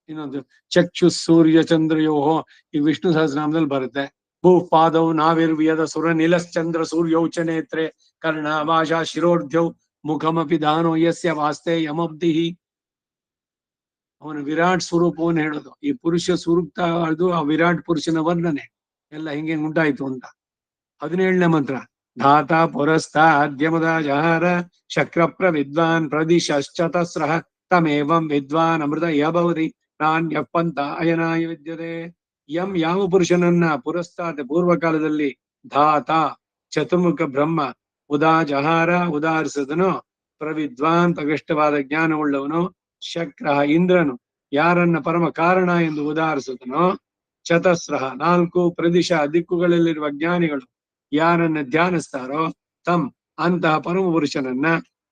Speaker 2: ಇನ್ನೊಂದು ಚಕ್ಷು ಸೂರ್ಯ ಚಂದ್ರಯೋಹೋ, ಈ ವಿಷ್ಣು ಸಹಸ್ರನಾಮದಲ್ಲಿ ಬರುತ್ತೆ. ಭೂಪಾದೌ ನಾವಿರ್ವಿಯದ ಸುರ ನಿಲಶ್ಚಂದ್ರ ಸೂರ್ಯೌಚ ನೇತ್ರೆ ಕರ್ಣ ಭಾಷಾ ಶಿರೋರ್ಧ್ಯೌ ಮುಖಮಪಿ ದಾನೋ ಯಸ್ಯ ವಾಸ್ತೆ ಯಮಬ್ಧಿಹಿ. ಅವನ ವಿರಾಟ್ ಸ್ವರೂಪವನ್ನು ಹೇಳೋದು. ಈ ಪುರುಷ ಸೂಕ್ತ ಅದು ಆ ವಿರಾಟ್ ಪುರುಷನ ವರ್ಣನೆ ಎಲ್ಲ ಹಿಂಗೆ ಉಂಟಾಯ್ತು ಅಂತ. 17ನೇ ಮಂತ್ರ. ಧಾತಾ ಪುರಸ್ತಾದ್ಯಮುದಾ ಜಹಾರ ಶಕ್ರ ಪ್ರವಿದ್ವಾನ್ ಪ್ರದಿಶಶ್ಚತಸ್ರಃ ತಮೇವಂ ವಿದ್ವಾನ್ ಅಮೃತ ಯಭವತಿ ನಾನ್ಯ ಪಂಥ ಅಯನಾಯ ವಿದ್ಯತೆ. ಯಾವ ಪುರುಷನನ್ನ ಪುರಸ್ತಾದ ಪೂರ್ವಕಾಲದಲ್ಲಿ ಧಾತ ಚತುರ್ಮುಖ ಬ್ರಹ್ಮ ಉದಾಜಹಾರ ಉದಾಹರಿಸಿದನೋ, ಪ್ರವಿದ್ವಾನ್ ಪ್ರಕೃಷ್ಟವಾದ ಜ್ಞಾನವುಳ್ಳವನು, ಶಕ್ರ ಇಂದ್ರನು ಯಾರನ್ನ ಪರಮ ಕಾರಣ ಎಂದು ಉದಾಹರಿಸಿದನೋ, ಚತಸ್ರಃ ನಾಲ್ಕು ಪ್ರದಿಶ ದಿಕ್ಕುಗಳಲ್ಲಿರುವ ಜ್ಞಾನಿಗಳು ಯಾರನ್ನ ಧ್ಯಾನಿಸ್ತಾರೋ, ತಮ್ ಅಂತಹ ಪರಮ ಪುರುಷನನ್ನ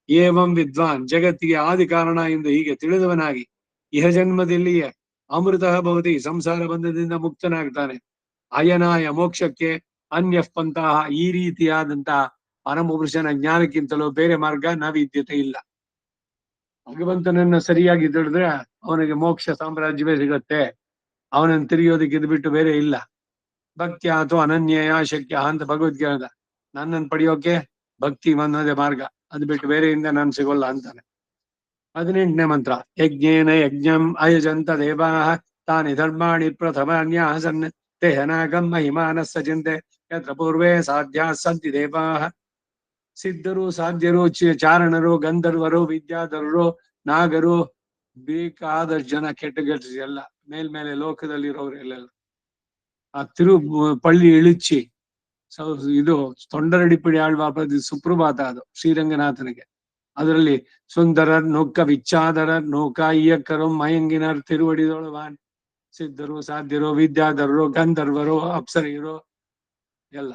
Speaker 2: ಏವಂ ವಿದ್ವಾನ್ ಜಗತ್ತಿಗೆ ಆದಿ ಕಾರಣ ಎಂದು ಹೀಗೆ ತಿಳಿದವನಾಗಿ ಇಹ ಜನ್ಮದಲ್ಲಿಯೇ ಅಮೃತ ಭವತಿ ಸಂಸಾರ ಬಂಧದಿಂದ ಮುಕ್ತನಾಗ್ತಾನೆ. ಅಯನಾಯ ಮೋಕ್ಷಕ್ಕೆ ಅನ್ಯ ಪಂತಹ ಈ ರೀತಿಯಾದಂತಹ ಪರಮ ಪುರುಷನ ಜ್ಞಾನಕ್ಕಿಂತಲೂ ಬೇರೆ ಮಾರ್ಗ ನಾವಿದ್ಯತೆ ಇಲ್ಲ. ಭಗವಂತನನ್ನ ಸರಿಯಾಗಿ ತಿಳಿದ್ರೆ ಅವನಿಗೆ ಮೋಕ್ಷ ಸಾಮ್ರಾಜ್ಯವೇ ಸಿಗತ್ತೆ. ಅವನನ್ನು ತಿರುಗಿಯೋದಕ್ಕೆ ಇದು ಬಿಟ್ಟು ಬೇರೆ ಇಲ್ಲ. ಭಕ್ತಿ ಅಥವಾ ಅನನ್ಯಯ ಶಕ್ಯ ಅಂತ ಭಗವದ್ಗೀತೆ. ನನ್ನನ್ನು ಪಡೆಯೋಕೆ ಭಕ್ತಿ ಅನ್ನೋದೇ ಮಾರ್ಗ, ಅದು ಬಿಟ್ಟು ಬೇರೆಯಿಂದ ನಾನು ಸಿಗೋಲ್ಲ ಅಂತಾನೆ. 18ನೇ ಮಂತ್ರ. ಯಜ್ಞೇನ ಯಜ್ಞಂ ಅಯಜಂತ ದೇವಾಃ ತಾನಿ ಧರ್ಮಾಣಿ ಪ್ರಥಮಾನ್ಯಾಸನ್ ತೇಹನಾಗಂ ಮಹಿಮಾನಸ್ಸ ಚಿಂತೆ ಯತ್ರ ಪೂರ್ವೇ ಸಾಧ್ಯ ಸಂತಿ ದೇವಾಃ. ಸಿದ್ಧರು, ಸಾಧ್ಯರು, ಚಾರಣರು, ಗಂಧರ್ವರು, ವಿದ್ಯಾಧರರು, ನಾಗರು, ಬೇಕಾದಷ್ಟು ಜನ ಕೆಟ್ಟ ಎಲ್ಲ ಮೇಲ್ಮೇಲೆ ಲೋಕದಲ್ಲಿರೋರೆಲ್ಲ ಆ ಪಳ್ಳಿ ಇಳಿಚಿ ಇದು ತೊಂಡರಡಿಪಿಡಿ ಆಳ್ವ ಸುಪ್ರಭಾತ ಅದು ಶ್ರೀರಂಗನಾಥನಿಗೆ. ಅದರಲ್ಲಿ ಸುಂದರರ್ ನೂಕ ವಿಚ್ಚಾದರರ್ ನೂಕ ಇಯಕ್ಕರು ಮಯಂಗಿನರ್ ತಿರುವಡಿದೊಳವಾನ್. ಸಿದ್ಧರು, ಸಾಧ್ಯರು, ವಿದ್ಯಾಧರರು, ಗಂಧರ್ವರು, ಅಪ್ಸರಿಯರು ಎಲ್ಲ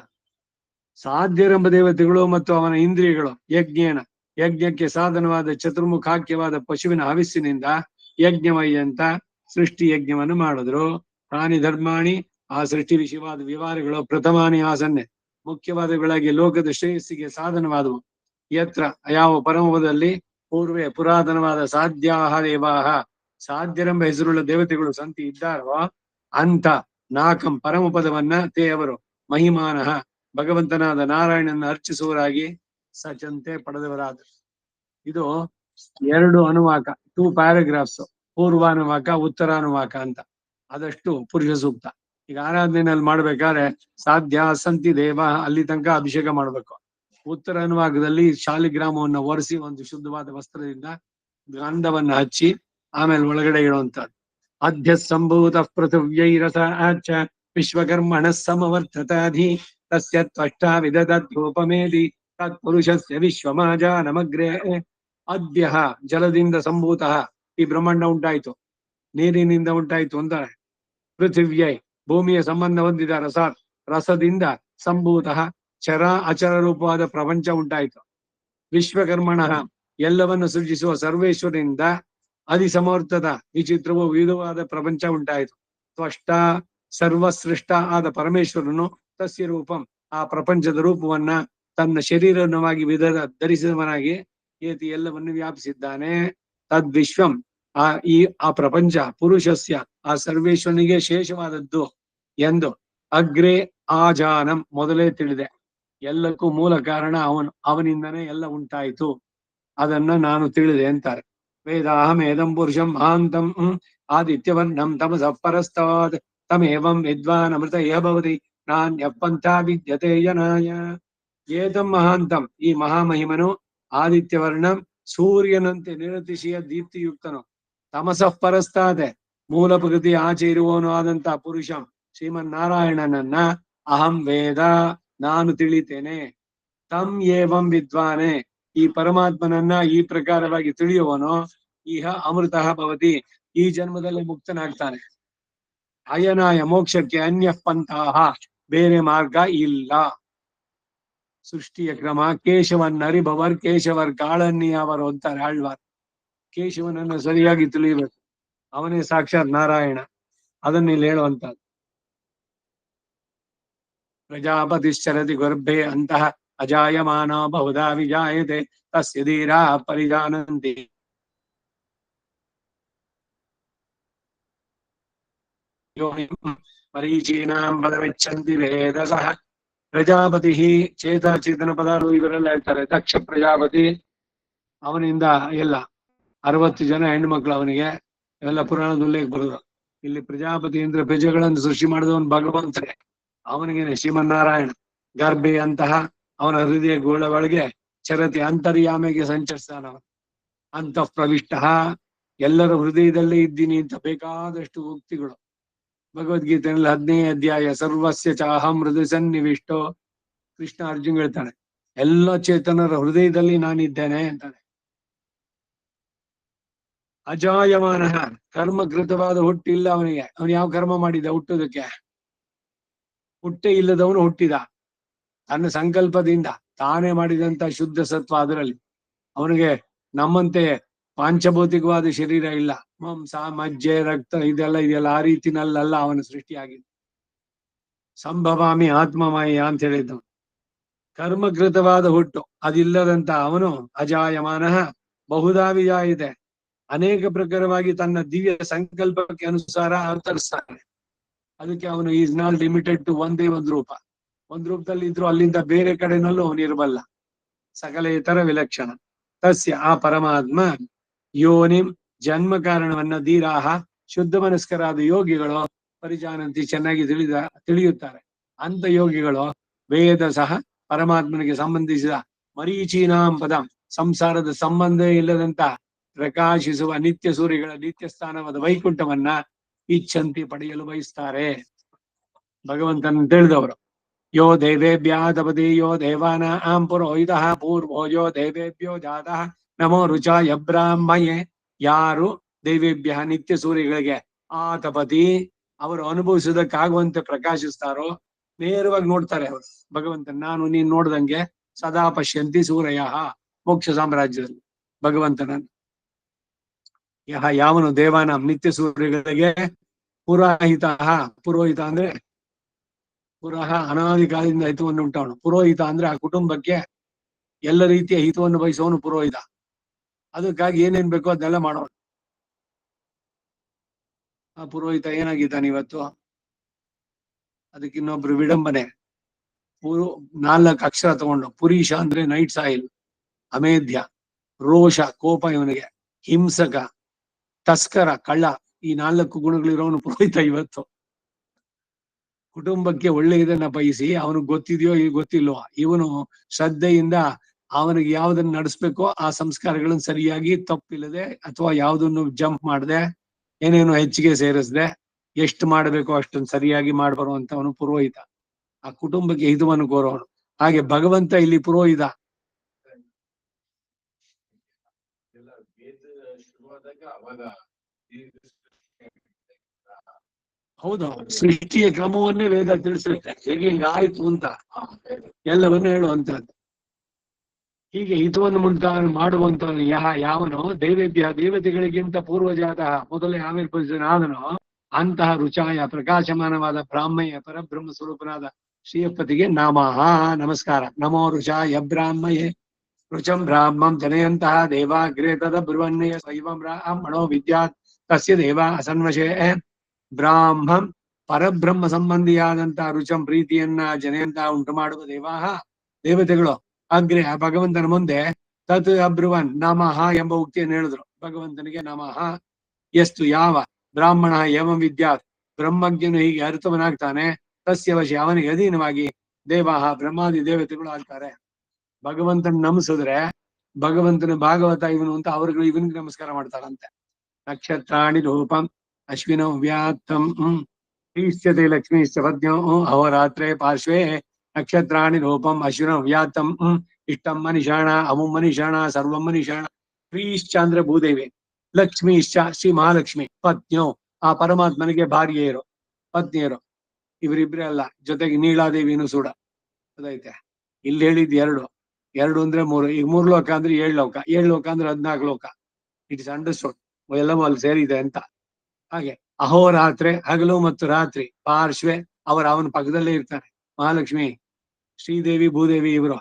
Speaker 2: ಸಾಧ್ಯರೆಂಬ ದೇವತೆಗಳು ಮತ್ತು ಅವನ ಇಂದ್ರಿಯಗಳು. ಯಜ್ಞೇನ ಯಜ್ಞಕ್ಕೆ ಸಾಧನವಾದ ಚತುರ್ಮುಖಾಖ್ಯವಾದ ಪಶುವಿನ ಹವಿಸ್ಸಿನಿಂದ ಯಜ್ಞಮಯ್ಯ ಅಂತ ಸೃಷ್ಟಿ ಯಜ್ಞವನ್ನು ಮಾಡಿದ್ರು. ಪ್ರಾಣಿ ಧರ್ಮಾಣಿ ಆ ಸೃಷ್ಟಿ ವಿಷಯವಾದ ವಿವರಗಳು ಪ್ರಥಮಾನಿ ಆಸನ್ನೆ ಮುಖ್ಯವಾದಗಳಾಗಿ ಲೋಕದ ಶ್ರೇಯಸ್ಸಿಗೆ ಸಾಧನವಾದವು. ಯತ್ರ ಯಾವ ಪರಮಪದದಲ್ಲಿ ಪೂರ್ವೇ ಪುರಾತನವಾದ ಸಾಧ್ಯಾಹ ದೇವಾಹ ಸಾಧ್ಯರೆಂಬ ಹೆಸರುಳ್ಳ ದೇವತೆಗಳು ಸಂತಿ ಇದ್ದಾರೋ ಅಂತ ನಾಕಂ ಪರಮಪದವನ್ನ ತೇ ಅವರು ಮಹಿಮಾನಃ ಭಗವಂತನಾದ ನಾರಾಯಣನ ಅರ್ಚಿಸುವರಾಗಿ ಸಚಂತೆ ಪಡೆದವರಾದರು. ಇದು 2 ಅನುವಾಕ, 2 ಪ್ಯಾರಾಗ್ರಾಫ್ಸ್, ಪೂರ್ವಾನುವಾಕ ಉತ್ತರಾನುವಾಕ ಅಂತ. ಅದಷ್ಟು ಪುರುಷ ಸೂಕ್ತ. ಈಗ ಆರಾಧನೆಯಲ್ಲಿ ಮಾಡ್ಬೇಕಾದ್ರೆ ಸಾಧ್ಯ ಸಂತಿ ದೇವ ಅಲ್ಲಿ ತನಕ ಅಭಿಷೇಕ ಮಾಡ್ಬೇಕು. ಉತ್ತರ ಅನುವಾಕದಲ್ಲಿ ಶಾಲಿಗ್ರಾಮವನ್ನು ಒರೆಸಿ ಒಂದು ಶುದ್ಧವಾದ ವಸ್ತ್ರದಿಂದ ಗಂಧವನ್ನ ಹಚ್ಚಿ ಆಮೇಲೆ ಒಳಗಡೆ ಇಡುವಂತದ್ದು. ಅಧ್ಯ ಸಂಭೂತ ಪೃಥಿವ್ಯೈರಸ ಆಚ ವಿಶ್ವಕರ್ಮಣ ಸಮವರ್ತತಾಧಿ ತಸ್ಯ ತ್ವಷ್ಟಾ ವಿದಧೂಪಮೇದಿ ತತ್ಪುರುಷಸ್ಯ ವಿಶ್ವಮಾಜ ನಮಗ್ರೇ. ಅದ್ಯ ಜಲದಿಂದ ಸಂಭೂತ, ಈ ಬ್ರಹ್ಮಾಂಡ ಉಂಟಾಯ್ತು, ನೀರಿನಿಂದ ಉಂಟಾಯ್ತು ಅಂತಾರೆ. ಪೃಥಿವ್ಯೈ ಭೂಮಿಯ ಸಂಬಂಧ ಹೊಂದಿದ ರಸದಿಂದ ಸಂಭೂತ ಚರ ಅಚರ ರೂಪವಾದ ಪ್ರಪಂಚ ಉಂಟಾಯಿತು. ವಿಶ್ವಕರ್ಮಣ ಎಲ್ಲವನ್ನು ಸೃಜಿಸುವ ಸರ್ವೇಶ್ವರನಿಂದ ಅಧಿಸಮರ್ಥದ ವಿಚಿತ್ರವೂ ವಿವಿಧವಾದ ಪ್ರಪಂಚ ಉಂಟಾಯಿತು. ತ್ವಷ್ಟ ಸರ್ವಸೃಷ್ಟ ಆದ ಪರಮೇಶ್ವರನು ತಸ್ಯ ರೂಪಂ ಆ ಪ್ರಪಂಚದ ರೂಪವನ್ನ ತನ್ನ ಶರೀರವಾಗಿ ಧರಿಸಿದವನಾಗಿ ಏತಿ ಎಲ್ಲವನ್ನು ವ್ಯಾಪಿಸಿದ್ದಾನೆ. ತದ್ವಿಶ್ವಂ ಆ ಪ್ರಪಂಚ ಪುರುಷಸ್ಯ ಆ ಸರ್ವೇಶ್ವರನಿಗೆ ಶೇಷವಾದದ್ದು ಎಂದು ಅಗ್ರೇ ಆಜಾನಂ ಮೊದಲೇ ತಿಳಿದೆ. ಎಲ್ಲಕ್ಕೂ ಮೂಲ ಕಾರಣ ಅವನಿಂದನೇ ಎಲ್ಲ ಉಂಟಾಯಿತು, ಅದನ್ನ ನಾನು ತಿಳಿದೆ ಅಂತಾರೆ. ವೇದಾಹಮೇದಂ ಪುರುಷಂ ಮಹಾಂತಂ ಆದಿತ್ಯವರ್ಣಂ ತಮಸಃ ಪರಸ್ತಾದ್ ತಮೇವಂ ವಿದ್ವಾನ್ ಅಮೃತ ಭವತಿ ನಾನ್ಯ ಪಂಥ ವಿದ್ಯತೆ ಯನಾಯ. ಏತಂ ಮಹಾಂತಂ ಈ ಮಹಾಮಹಿಮನು ಆದಿತ್ಯವರ್ಣಂ ಸೂರ್ಯನಂತೆ ನಿರತಿಶಯ ದೀಪ್ತಿಯುಕ್ತನು. ತಮಸಃ ಪರಸ್ತಾದೆ ಮೂಲ ಪ್ರಕೃತಿ ಆಚೆ ಇರುವವನು ಆದಂತಹ ಪುರುಷಂ ಶ್ರೀಮನ್ನಾರಾಯಣನನ್ನ ಅಹಂ ವೇದ ನಾನು ತಿಳಿತೇನೆ. ತಂ ಏವಂ ವಿದ್ವಾನೆ ಈ ಪರಮಾತ್ಮನನ್ನ ಈ ಪ್ರಕಾರವಾಗಿ ತಿಳಿಯುವನು ಇಹ ಅಮೃತ ಭವತಿ ಈ ಜನ್ಮದಲ್ಲಿ ಮುಕ್ತನಾಗ್ತಾನೆ. ಅಯನಾಯ ಮೋಕ್ಷಕ್ಕೆ ಅನ್ಯ ಪಂಥಾಹ ಬೇರೆ ಮಾರ್ಗ ಇಲ್ಲ. ಸೃಷ್ಟಿಯ ಕ್ರಮ ಕೇಶವನ್ನರಿಬವರ್ ಕೇಶವರ್ ಕಾಳನ್ನಿಯವರು ಅಂತಾರೆ ಆಳ್ವಾರ್. ಕೇಶವನನ್ನು ಸರಿಯಾಗಿ ತಿಳಿಯಬೇಕು, ಅವನೇ ಸಾಕ್ಷಾತ್ ನಾರಾಯಣ. ಅದನ್ನ ಇಲ್ಲಿ ಹೇಳುವಂತದ್ದು. ಪ್ರಜಾಪತಿಶ್ಚರತಿ ಗರ್ಭೆ ಅಂತಹ ಅಜಾಯಮಾನ ಬಹುಧಾ ವಿಜಾಯತೆ ತಸ್ಯ ಧೀರಾ ಪರಿಜಾನಂತಿ. ಮರೀಚೀನಾಂ ಪದವಿಚ್ಛಂತಿ ವೇದಸಃ. ಪ್ರಜಾಪತಿ ಚೇತನ ಪದಾರು ಇವರೆಲ್ಲ ಹೇಳ್ತಾರೆ. ದಕ್ಷ ಪ್ರಜಾಪತಿ, ಅವನಿಂದ ಎಲ್ಲ 60 ಜನ ಹೆಣ್ಮಕ್ಳು ಅವನಿಗೆ, ಎಲ್ಲ ಪುರಾಣದ ಉಲ್ಲೇಖ ಬರುವುದು. ಇಲ್ಲಿ ಪ್ರಜಾಪತಿ ಅಂದ್ರೆ ಪ್ರಜೆಗಳನ್ನು ಸೃಷ್ಟಿ ಮಾಡಿದವನು ಭಗವಂತನೇ, ಅವನಿಗೇನೆ ಶ್ರೀಮನ್ನಾರಾಯಣ. ಗರ್ಭೆ ಅಂತಹ ಅವನ ಹೃದಯ ಗೋಳ ಒಳಗೆ ಚರತಿ ಅಂತರ್ಯಾಮೆಗೆ ಸಂಚರಿಸ್ತಾನ. ಅಂತಃ ಪ್ರವಿಷ್ಟ, ಎಲ್ಲರ ಹೃದಯದಲ್ಲೇ ಇದ್ದೀನಿ ಅಂತ ಬೇಕಾದಷ್ಟು ಉಕ್ತಿಗಳು. ಭಗವದ್ಗೀತೆಯಲ್ಲಿ 15ನೇ ಅಧ್ಯಾಯ ಸರ್ವಸ್ಯ ಚಾಹಂ ಹೃದಯ ಸನ್ನಿವಿಷ್ಟೋ. ಕೃಷ್ಣ ಅರ್ಜುನ್ ಹೇಳ್ತಾನೆ, ಎಲ್ಲ ಚೇತನರ ಹೃದಯದಲ್ಲಿ ನಾನಿದ್ದೇನೆ ಅಂತಾನೆ. ಅಜಾಯಮಾನ, ಕರ್ಮಕೃತವಾದ ಹುಟ್ಟಿಲ್ಲ ಅವನಿಗೆ. ಅವನು ಯಾವ ಕರ್ಮ ಮಾಡಿದ ಹುಟ್ಟುದಕ್ಕೆ? ಹುಟ್ಟೆ ಇಲ್ಲದವನು ಹುಟ್ಟಿದ ತನ್ನ ಸಂಕಲ್ಪದಿಂದ ತಾನೇ ಮಾಡಿದಂತ ಶುದ್ಧ ಸತ್ವ ಅದರಲ್ಲಿ. ಅವನಿಗೆ ನಮ್ಮಂತೆ ಪಾಂಚಭೌತಿಕವಾದ ಶರೀರ ಇಲ್ಲ. ಮಾಂಸ ಮಜ್ಜೆ ರಕ್ತ ಇದೆಲ್ಲ ಆ ರೀತಿನಲ್ಲ ಅವನ ಸೃಷ್ಟಿಯಾಗಿದೆ. ಸಂಭವಾಮಿ ಆತ್ಮಮಯ ಅಂತ ಹೇಳಿದ್ದವನು. ಕರ್ಮಕೃತವಾದ ಹುಟ್ಟು ಅದಿಲ್ಲದಂತ ಅವನು ಅಜಾಯಮಾನ ಬಹುಧಾ ವಿಜಾಯಿತೆ, ಅನೇಕ ಪ್ರಕಾರವಾಗಿ ತನ್ನ ದಿವ್ಯ ಸಂಕಲ್ಪಕ್ಕೆ ಅನುಸಾರ ಅವತರಿಸ್ತಾನೆ. ಅದಕ್ಕೆ ಅವನು ಈಸ್ ನಾಟ್ ಲಿಮಿಟೆಡ್ ಟು ಒಂದೇ ಒಂದು ರೂಪ. ಒಂದು ರೂಪದಲ್ಲಿ ಇದ್ರು ಅಲ್ಲಿಂದ ಬೇರೆ ಕಡೆನಲ್ಲೂ ಅವನು ಇರಬಲ್ಲ. ಸಕಲೇತರ ವಿಲಕ್ಷಣ. ತಸ್ಯ ಆ ಪರಮಾತ್ಮ ಯೋನಿಂ ಜನ್ಮ ಕಾರಣವನ್ನ ಧೀರಾಹ ಶುದ್ಧ ಮನಸ್ಕರಾದ ಯೋಗಿಗಳು ಪರಿಜಾನಂತಿ ಚೆನ್ನಾಗಿ ತಿಳಿಯುತ್ತಾರೆ. ಅಂತ ಯೋಗಿಗಳು ವೇದ ಸಹ ಪರಮಾತ್ಮನಿಗೆ ಸಂಬಂಧಿಸಿದ ಮರೀಚೀನಾಂ ಪದ, ಸಂಸಾರದ ಸಂಬಂಧ ಇಲ್ಲದಂತ ಪ್ರಕಾಶಿಸುವ ನಿತ್ಯ ಸೂರ್ಯಗಳ ನಿತ್ಯ ಸ್ಥಾನವಾದ ವೈಕುಂಠವನ್ನ ಇಚ್ಛಂತಿ ಪಡೆಯಲು ಬಯಸ್ತಾರೆ. ಭಗವಂತನ ತಿಳಿದವರು. ಯೋ ದೇವೇಭ್ಯಾದಪತಿ ಯೋ ದೇವಾನಾಂ ಪುರೋಹಿತಃ ಪೂರ್ವೋ ಯೋ ದೇವೇಭ್ಯೋ ಜಾತಃ ನಮೋ ರುಚಾಯ ಬ್ರಾಹ್ಮಯೇ. ಯಾರು ದೇವೇಭ್ಯ ನಿತ್ಯ ಸೂರ್ಯಗಳಿಗೆ ಆತಪತಿ ಅವರು ಅನುಭವಿಸುವುದಕ್ಕಾಗುವಂತೆ ಪ್ರಕಾಶಿಸ್ತಾರೋ ನೇರವಾಗಿ ನೋಡ್ತಾರೆ ಅವರು ಭಗವಂತನ. ನಾನು ನೀನ್ ನೋಡ್ದಂಗೆ ಸದಾ ಪಶ್ಯಂತಿ ಸೂರ್ಯ ಮೋಕ್ಷ ಸಾಮ್ರಾಜ್ಯದಲ್ಲಿ ಭಗವಂತನ. ಯಾವನು ದೇವಾನಾಂ ನಿತ್ಯ ಸೂರ್ಯಗಳಿಗೆ ಪುರೋಹಿತ. ಪುರೋಹಿತ ಅಂದ್ರೆ ಪುರಃ ಅನಾದಿ ಕಾಲದಿಂದ ಹಿತವನ್ನು ಉಂಟವನು. ಪುರೋಹಿತ ಅಂದ್ರೆ ಆ ಕುಟುಂಬಕ್ಕೆ ಎಲ್ಲ ರೀತಿಯ ಹಿತವನ್ನು ಬಯಸುವವನು ಪುರೋಹಿತ. ಅದಕ್ಕಾಗಿ ಏನೇನ್ ಬೇಕೋ ಅದನ್ನೆಲ್ಲ ಮಾಡೋನು. ಆ ಪುರೋಹಿತ ಏನಾಗಿದ್ದಾನೆ ಇವತ್ತು? ಅದಕ್ಕೆ ಇನ್ನೊಬ್ರು ವಿಡಂಬನೆ. 4 ಅಕ್ಷರ ತಗೊಂಡು ಪುರೀಶ ಅಂದ್ರೆ ನೈಟ್ ಸಾಯಿಲ್, ಅಮೇಧ್ಯ, ರೋಷ ಕೋಪ ಇವನಿಗೆ, ಹಿಂಸಕ, ತಸ್ಕರ ಕಳ್ಳ, ಈ 4 ಗುಣಗಳಿರೋನು ಪುರೋಹಿತ ಇವತ್ತು. ಕುಟುಂಬಕ್ಕೆ ಒಳ್ಳೆಯದನ್ನ ಬಯಸಿ ಅವನಿಗೆ ಗೊತ್ತಿದೆಯೋ ಈಗ ಗೊತ್ತಿಲ್ವೋ, ಇವನು ಶ್ರದ್ಧೆಯಿಂದ ಅವನಿಗೆ ಯಾವ್ದನ್ನ ನಡೆಸ್ಬೇಕೋ ಆ ಸಂಸ್ಕಾರಗಳನ್ನು ಸರಿಯಾಗಿ ತಪ್ಪಿಲ್ಲದೆ ಅಥವಾ ಯಾವ್ದನ್ನು ಜಂಪ್ ಮಾಡದೆ ಏನೇನು ಹೆಚ್ಚಿಗೆ ಸೇರಿಸದೆ ಎಷ್ಟು ಮಾಡಬೇಕೋ ಅಷ್ಟನ್ನು ಸರಿಯಾಗಿ ಮಾಡ್ಬರುವಂತವನು ಪುರೋಹಿತ. ಆ ಕುಟುಂಬಕ್ಕೆ ಹಿತವನ್ನು ಕೋರೋನು. ಹಾಗೆ ಭಗವಂತ ಇಲ್ಲಿ ಪುರೋಹಿತ. ಹೌದು, ಸೃಷ್ಟಿಯ ಕ್ರಮವನ್ನೇ ವೇದ ತಿಳಿಸುತ್ತೆ. ಹೇಗೆ ಹಿಂಗಾಯ್ತು ಅಂತ ಎಲ್ಲವನ್ನೂ ಹೇಳುವಂತಹದ್ದು. ಹೀಗೆ ಹಿತವನ್ನು ಮಾಡುವಂತವನು ಯಾವನು ದೇವೇಭ್ಯ ದೇವತೆಗಳಿಗಿಂತ ಪೂರ್ವಜಾತ ಮೊದಲೇ ಆವಿರ್ಭವಿಸಿದನಾದನೋ ಅಂತಹ ರುಚಾಯ ಪ್ರಕಾಶಮಾನವಾದ ಬ್ರಾಹ್ಮಯ್ಯ ಪರಬ್ರಹ್ಮ ಸ್ವರೂಪನಾದ ಶ್ರೀಯಪ್ಪತಿಗೆ ನಮಃ ನಮಸ್ಕಾರ. ನಮೋ ರುಚಾಯ ಬ್ರಾಹ್ಮಯೇ ರುಚಂ ಬ್ರಾಹ್ಮಂ ಜನಯಂತಹ ದೇವಾಗ್ರೇ ತದ ಬ್ರುವನ್ನೇ ಶೈವಂ ಬ್ರಾಹ್ಮಣೋ ವಿದ್ಯಾತ್ ತಸ್ಯ ದೇವ ಅಸನ್ವಶೇ. ಬ್ರಾಹ್ಮಂ ಪರಬ್ರಹ್ಮ ಸಂಬಂಧಿಯಾದಂತಹ ರುಚಂ ಪ್ರೀತಿಯನ್ನ ಜನಯಂತಹ ಉಂಟು ಮಾಡುವ ದೇವಾಹ ದೇವತೆಗಳು ಅಗ್ರೆ ಆ ಭಗವಂತನ ಮುಂದೆ ತತ್ ಅಬ್ರುವನ್ ನಮಃ ಎಂಬ ಉಕ್ತಿಯನ್ನು ಹೇಳಿದ್ರು. ಭಗವಂತನಿಗೆ ನಮಃ. ಎಷ್ಟು ಯಾವ ಬ್ರಾಹ್ಮಣ ಏವಂ ವಿದ್ಯಾತ್ ಬ್ರಹ್ಮಜ್ಞನು ಹೀಗೆ ಅರ್ಥವನಾಗ್ತಾನೆ ತಸ್ಯ ವಶ ಅವನಿಗೆ ಅಧೀನವಾಗಿ ದೇವಾಹ ಬ್ರಹ್ಮಾದಿ ದೇವತೆಗಳು ಆಗ್ತಾರೆ. ಭಗವಂತನ ನಮಿಸಿದ್ರೆ ಭಗವಂತನ ಭಾಗವತ ಇವನು ಅಂತ ಅವ್ರಿಗೆ ಇವನಿಗೆ ನಮಸ್ಕಾರ ಮಾಡ್ತಾರಂತೆ. ನಕ್ಷತ್ರಾಣಿ ರೂಪಂ ಅಶ್ವಿನೋ ವ್ಯಾತ್ತಂ ಈಶ್ಚತೆ ಲಕ್ಷ್ಮೀಶ್ಚ ಪದ್ಯೋ ಅಹೋರಾತ್ರೆ ಪಾರ್ಶ್ವೇ ನಕ್ಷತ್ರಾಣಿ ರೂಪಂ ಅಶ್ವಿನೋ ವ್ಯಾತ್ತಂ ಇಷ್ಟಂ ಮನಿಷಾಣ ಅಮುಂ ಮನಿಷಾಣ ಸರ್ವಂ ಮನಿಷಾಣ. ಶ್ರೀಶ್ಚ ಅಂದ್ರೆ ಭೂದೇವಿ, ಲಕ್ಷ್ಮೀಶ್ಚ ಶ್ರೀ ಮಹಾಲಕ್ಷ್ಮಿ, ಪತ್ನಿಯೋ ಆ ಪರಮಾತ್ಮನಿಗೆ ಭಾರ್ಯೆಯರು ಪತ್ನಿಯರು ಇವರಿಬ್ರೇ ಅಲ್ಲ, ಜೊತೆಗೆ ನೀಳಾದೇವಿನೂ ಸೂಡ ಅದೈತೆ. ಇಲ್ಲಿ ಹೇಳಿದ್ 2 ಅಂದ್ರೆ 3. ಈಗ 3 ಲೋಕ ಅಂದ್ರೆ 7 ಲೋಕ, 7 ಲೋಕ ಅಂದ್ರೆ 14 ಲೋಕ. ಇಟ್ ಇಸ್ ಅಂಡರ್ಸ್ಟುಡ್ ಎಲ್ಲವೂ ಅಲ್ಲಿ ಸೇರಿದೆ ಅಂತ. ಹಾಗೆ ಅಹೋರಾತ್ರೆ ಹಗಲು ಮತ್ತು ರಾತ್ರಿ, ಪಾರ್ಶ್ವೆ ಅವನ ಪಕ್ಕದಲ್ಲೇ ಇರ್ತಾರೆ ಮಹಾಲಕ್ಷ್ಮಿ ಶ್ರೀದೇವಿ ಭೂದೇವಿ ಇವರು.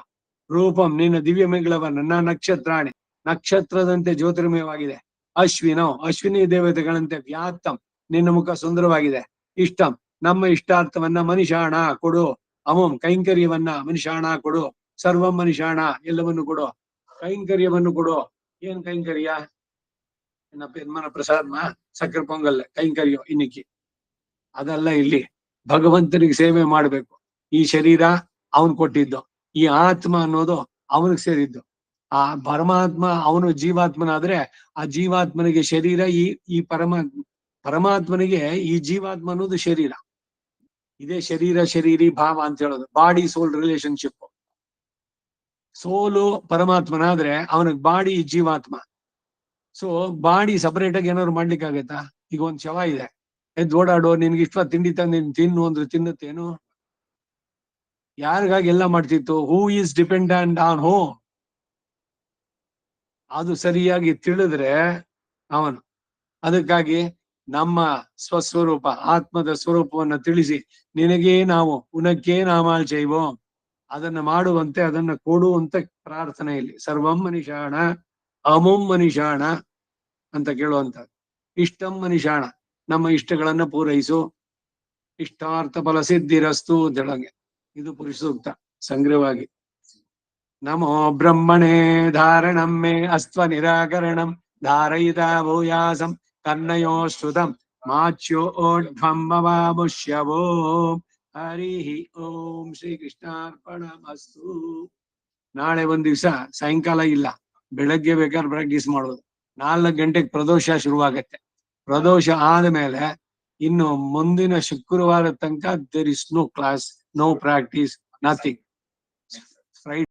Speaker 2: ರೂಪಂ ನಿನ್ನ ದಿವ್ಯ ಮಂಗಳವನ್ನ ನಕ್ಷತ್ರಾಣಿ ನಕ್ಷತ್ರದಂತೆ ಜ್ಯೋತಿರ್ಮಯವಾಗಿದೆ. ಅಶ್ವಿನೋ ಅಶ್ವಿನಿ ದೇವತೆಗಳಂತೆ ವ್ಯಾತ್ತಂ ನಿನ್ನ ಮುಖ ಸುಂದರವಾಗಿದೆ. ಇಷ್ಟಂ ನಮ್ಮ ಇಷ್ಟಾರ್ಥವನ್ನ ಮನಿಷಾಣ ಕೊಡು. ಅಮಂ ಕೈಂಕರ್ಯವನ್ನ ಮನಿಷಾಣ ಕೊಡು. ಸರ್ವಂ ಮನಿಷಾಣ ಎಲ್ಲವನ್ನು ಕೊಡು. ಕೈಂಕರ್ಯವನ್ನು ಕೊಡು. ಏನ್ ಕೈಂಕರ್ಯ? ಯನ್ಮನ ಪ್ರಸಾದ್ಮ ಸಕ್ಕರೆ ಪೊಂಗಲ್ ಕೈಂಕರ್ಯ ಇನ್ನಿಕ್ಕಿ ಅದಲ್ಲ. ಇಲ್ಲಿ ಭಗವಂತನಿಗೆ ಸೇವೆ ಮಾಡ್ಬೇಕು. ಈ ಶರೀರ ಅವನ್ ಕೊಟ್ಟಿದ್ದು, ಈ ಆತ್ಮ ಅನ್ನೋದು ಅವನಿಗೆ ಸೇರಿದ್ದು. ಆ ಪರಮಾತ್ಮ ಅವನು ಜೀವಾತ್ಮನಾದ್ರೆ ಆ ಜೀವಾತ್ಮನಿಗೆ ಶರೀರ, ಈ ಪರಮಾತ್ಮನಿಗೆ ಈ ಜೀವಾತ್ಮ ಅನ್ನೋದು ಶರೀರ. ಇದೇ ಶರೀರ ಶರೀರಿ ಭಾವ ಅಂತ ಹೇಳೋದು, ಬಾಡಿ ಸೋಲ್ ರಿಲೇಶನ್ಶಿಪ್. ಸೋಲು ಪರಮಾತ್ಮನಾದ್ರೆ ಅವನಿಗೆ ಬಾಡಿ ಜೀವಾತ್ಮ. ಸೊ ಬಾಡಿ ಸಪರೇಟ್ ಆಗಿ ಏನಾದ್ರು ಮಾಡ್ಲಿಕ್ಕೆ ಆಗತ್ತಾ? ಈಗ ಒಂದ್ ಶವ ಇದೆ, ಎದ್ದು ಓಡಾಡೋ, ನಿನ್ಗೆ ಇಷ್ಟ ತಿಂಡಿ ತಂದು ತಿನ್ನು ಅಂದ್ರೆ ತಿನ್ನುತ್ತೇನು? ಯಾರಿಗಾಗಿ ಎಲ್ಲ ಮಾಡ್ತಿತ್ತು? ಹೂ ಈಸ್ ಡಿಪೆಂಡೆಂಟ್ ಆನ್ ಹೂ? ಅದು ಸರಿಯಾಗಿ ತಿಳಿದ್ರೆ ಅವನು. ಅದಕ್ಕಾಗಿ ನಮ್ಮ ಸ್ವಸ್ವರೂಪ ಆತ್ಮದ ಸ್ವರೂಪವನ್ನ ತಿಳಿಸಿ, ನಿನಗೇ ನಾವು ಉನಕ್ಕೆ ನಾಮಾಲ್ ಚೈವೋ, ಅದನ್ನ ಮಾಡುವಂತೆ, ಅದನ್ನ ಕೊಡುವಂತೆ ಪ್ರಾರ್ಥನೆಯಲ್ಲಿ ಸರ್ವಂ ಮನಿಷಾಣ ಅಮುಂ ಮನಿಷಾಣ ಅಂತ ಕೇಳುವಂತ. ಇಷ್ಟಂ ಮನಿಷಾಣ, ನಮ್ಮ ಇಷ್ಟಗಳನ್ನ ಪೂರೈಸು, ಇಷ್ಟಾರ್ಥ ಫಲ ಸಿದ್ಧಿರಸ್ತು ಅಂತ ಹೇಳಂಗೆ. ಇದು ಪುರುಷ ಸೂಕ್ತ ಸಂಗ್ರಹವಾಗಿ. ನಮೋ ಬ್ರಹ್ಮಣೇ ಧಾರಣಂ ಮೇ ಅಸ್ತ್ವ ನಿರಾಕರಣಂ ಧಾರಯಿತ ಭೂಯಾಸಂ ಕರ್ಣಯೋ ಶ್ರುತಂ ಮಾಚ್ಯೋಢ್ವಂ ಮವಾಮುಷ್ಯವೋ. ಹರಿ ಓಂ. ಶ್ರೀ ಕೃಷ್ಣಾರ್ಪಣಮಸ್ತು. ನಾಳೆ ಒಂದ್ ದಿವ್ಸ ಸಾಯಂಕಾಲ ಇಲ್ಲ, ಬೆಳಗ್ಗೆ ಬೇಕಾದ್ರೆ ಪ್ರಾಕ್ಟೀಸ್ ಮಾಡೋದು. 4 ಗಂಟೆಗೆ ಪ್ರದೋಷ ಶುರುವಾಗತ್ತೆ. ಪ್ರದೋಷ ಆದ್ಮೇಲೆ ಇನ್ನು ಮುಂದಿನ ಶುಕ್ರವಾರ ತನಕ there is no class, no practice, nothing.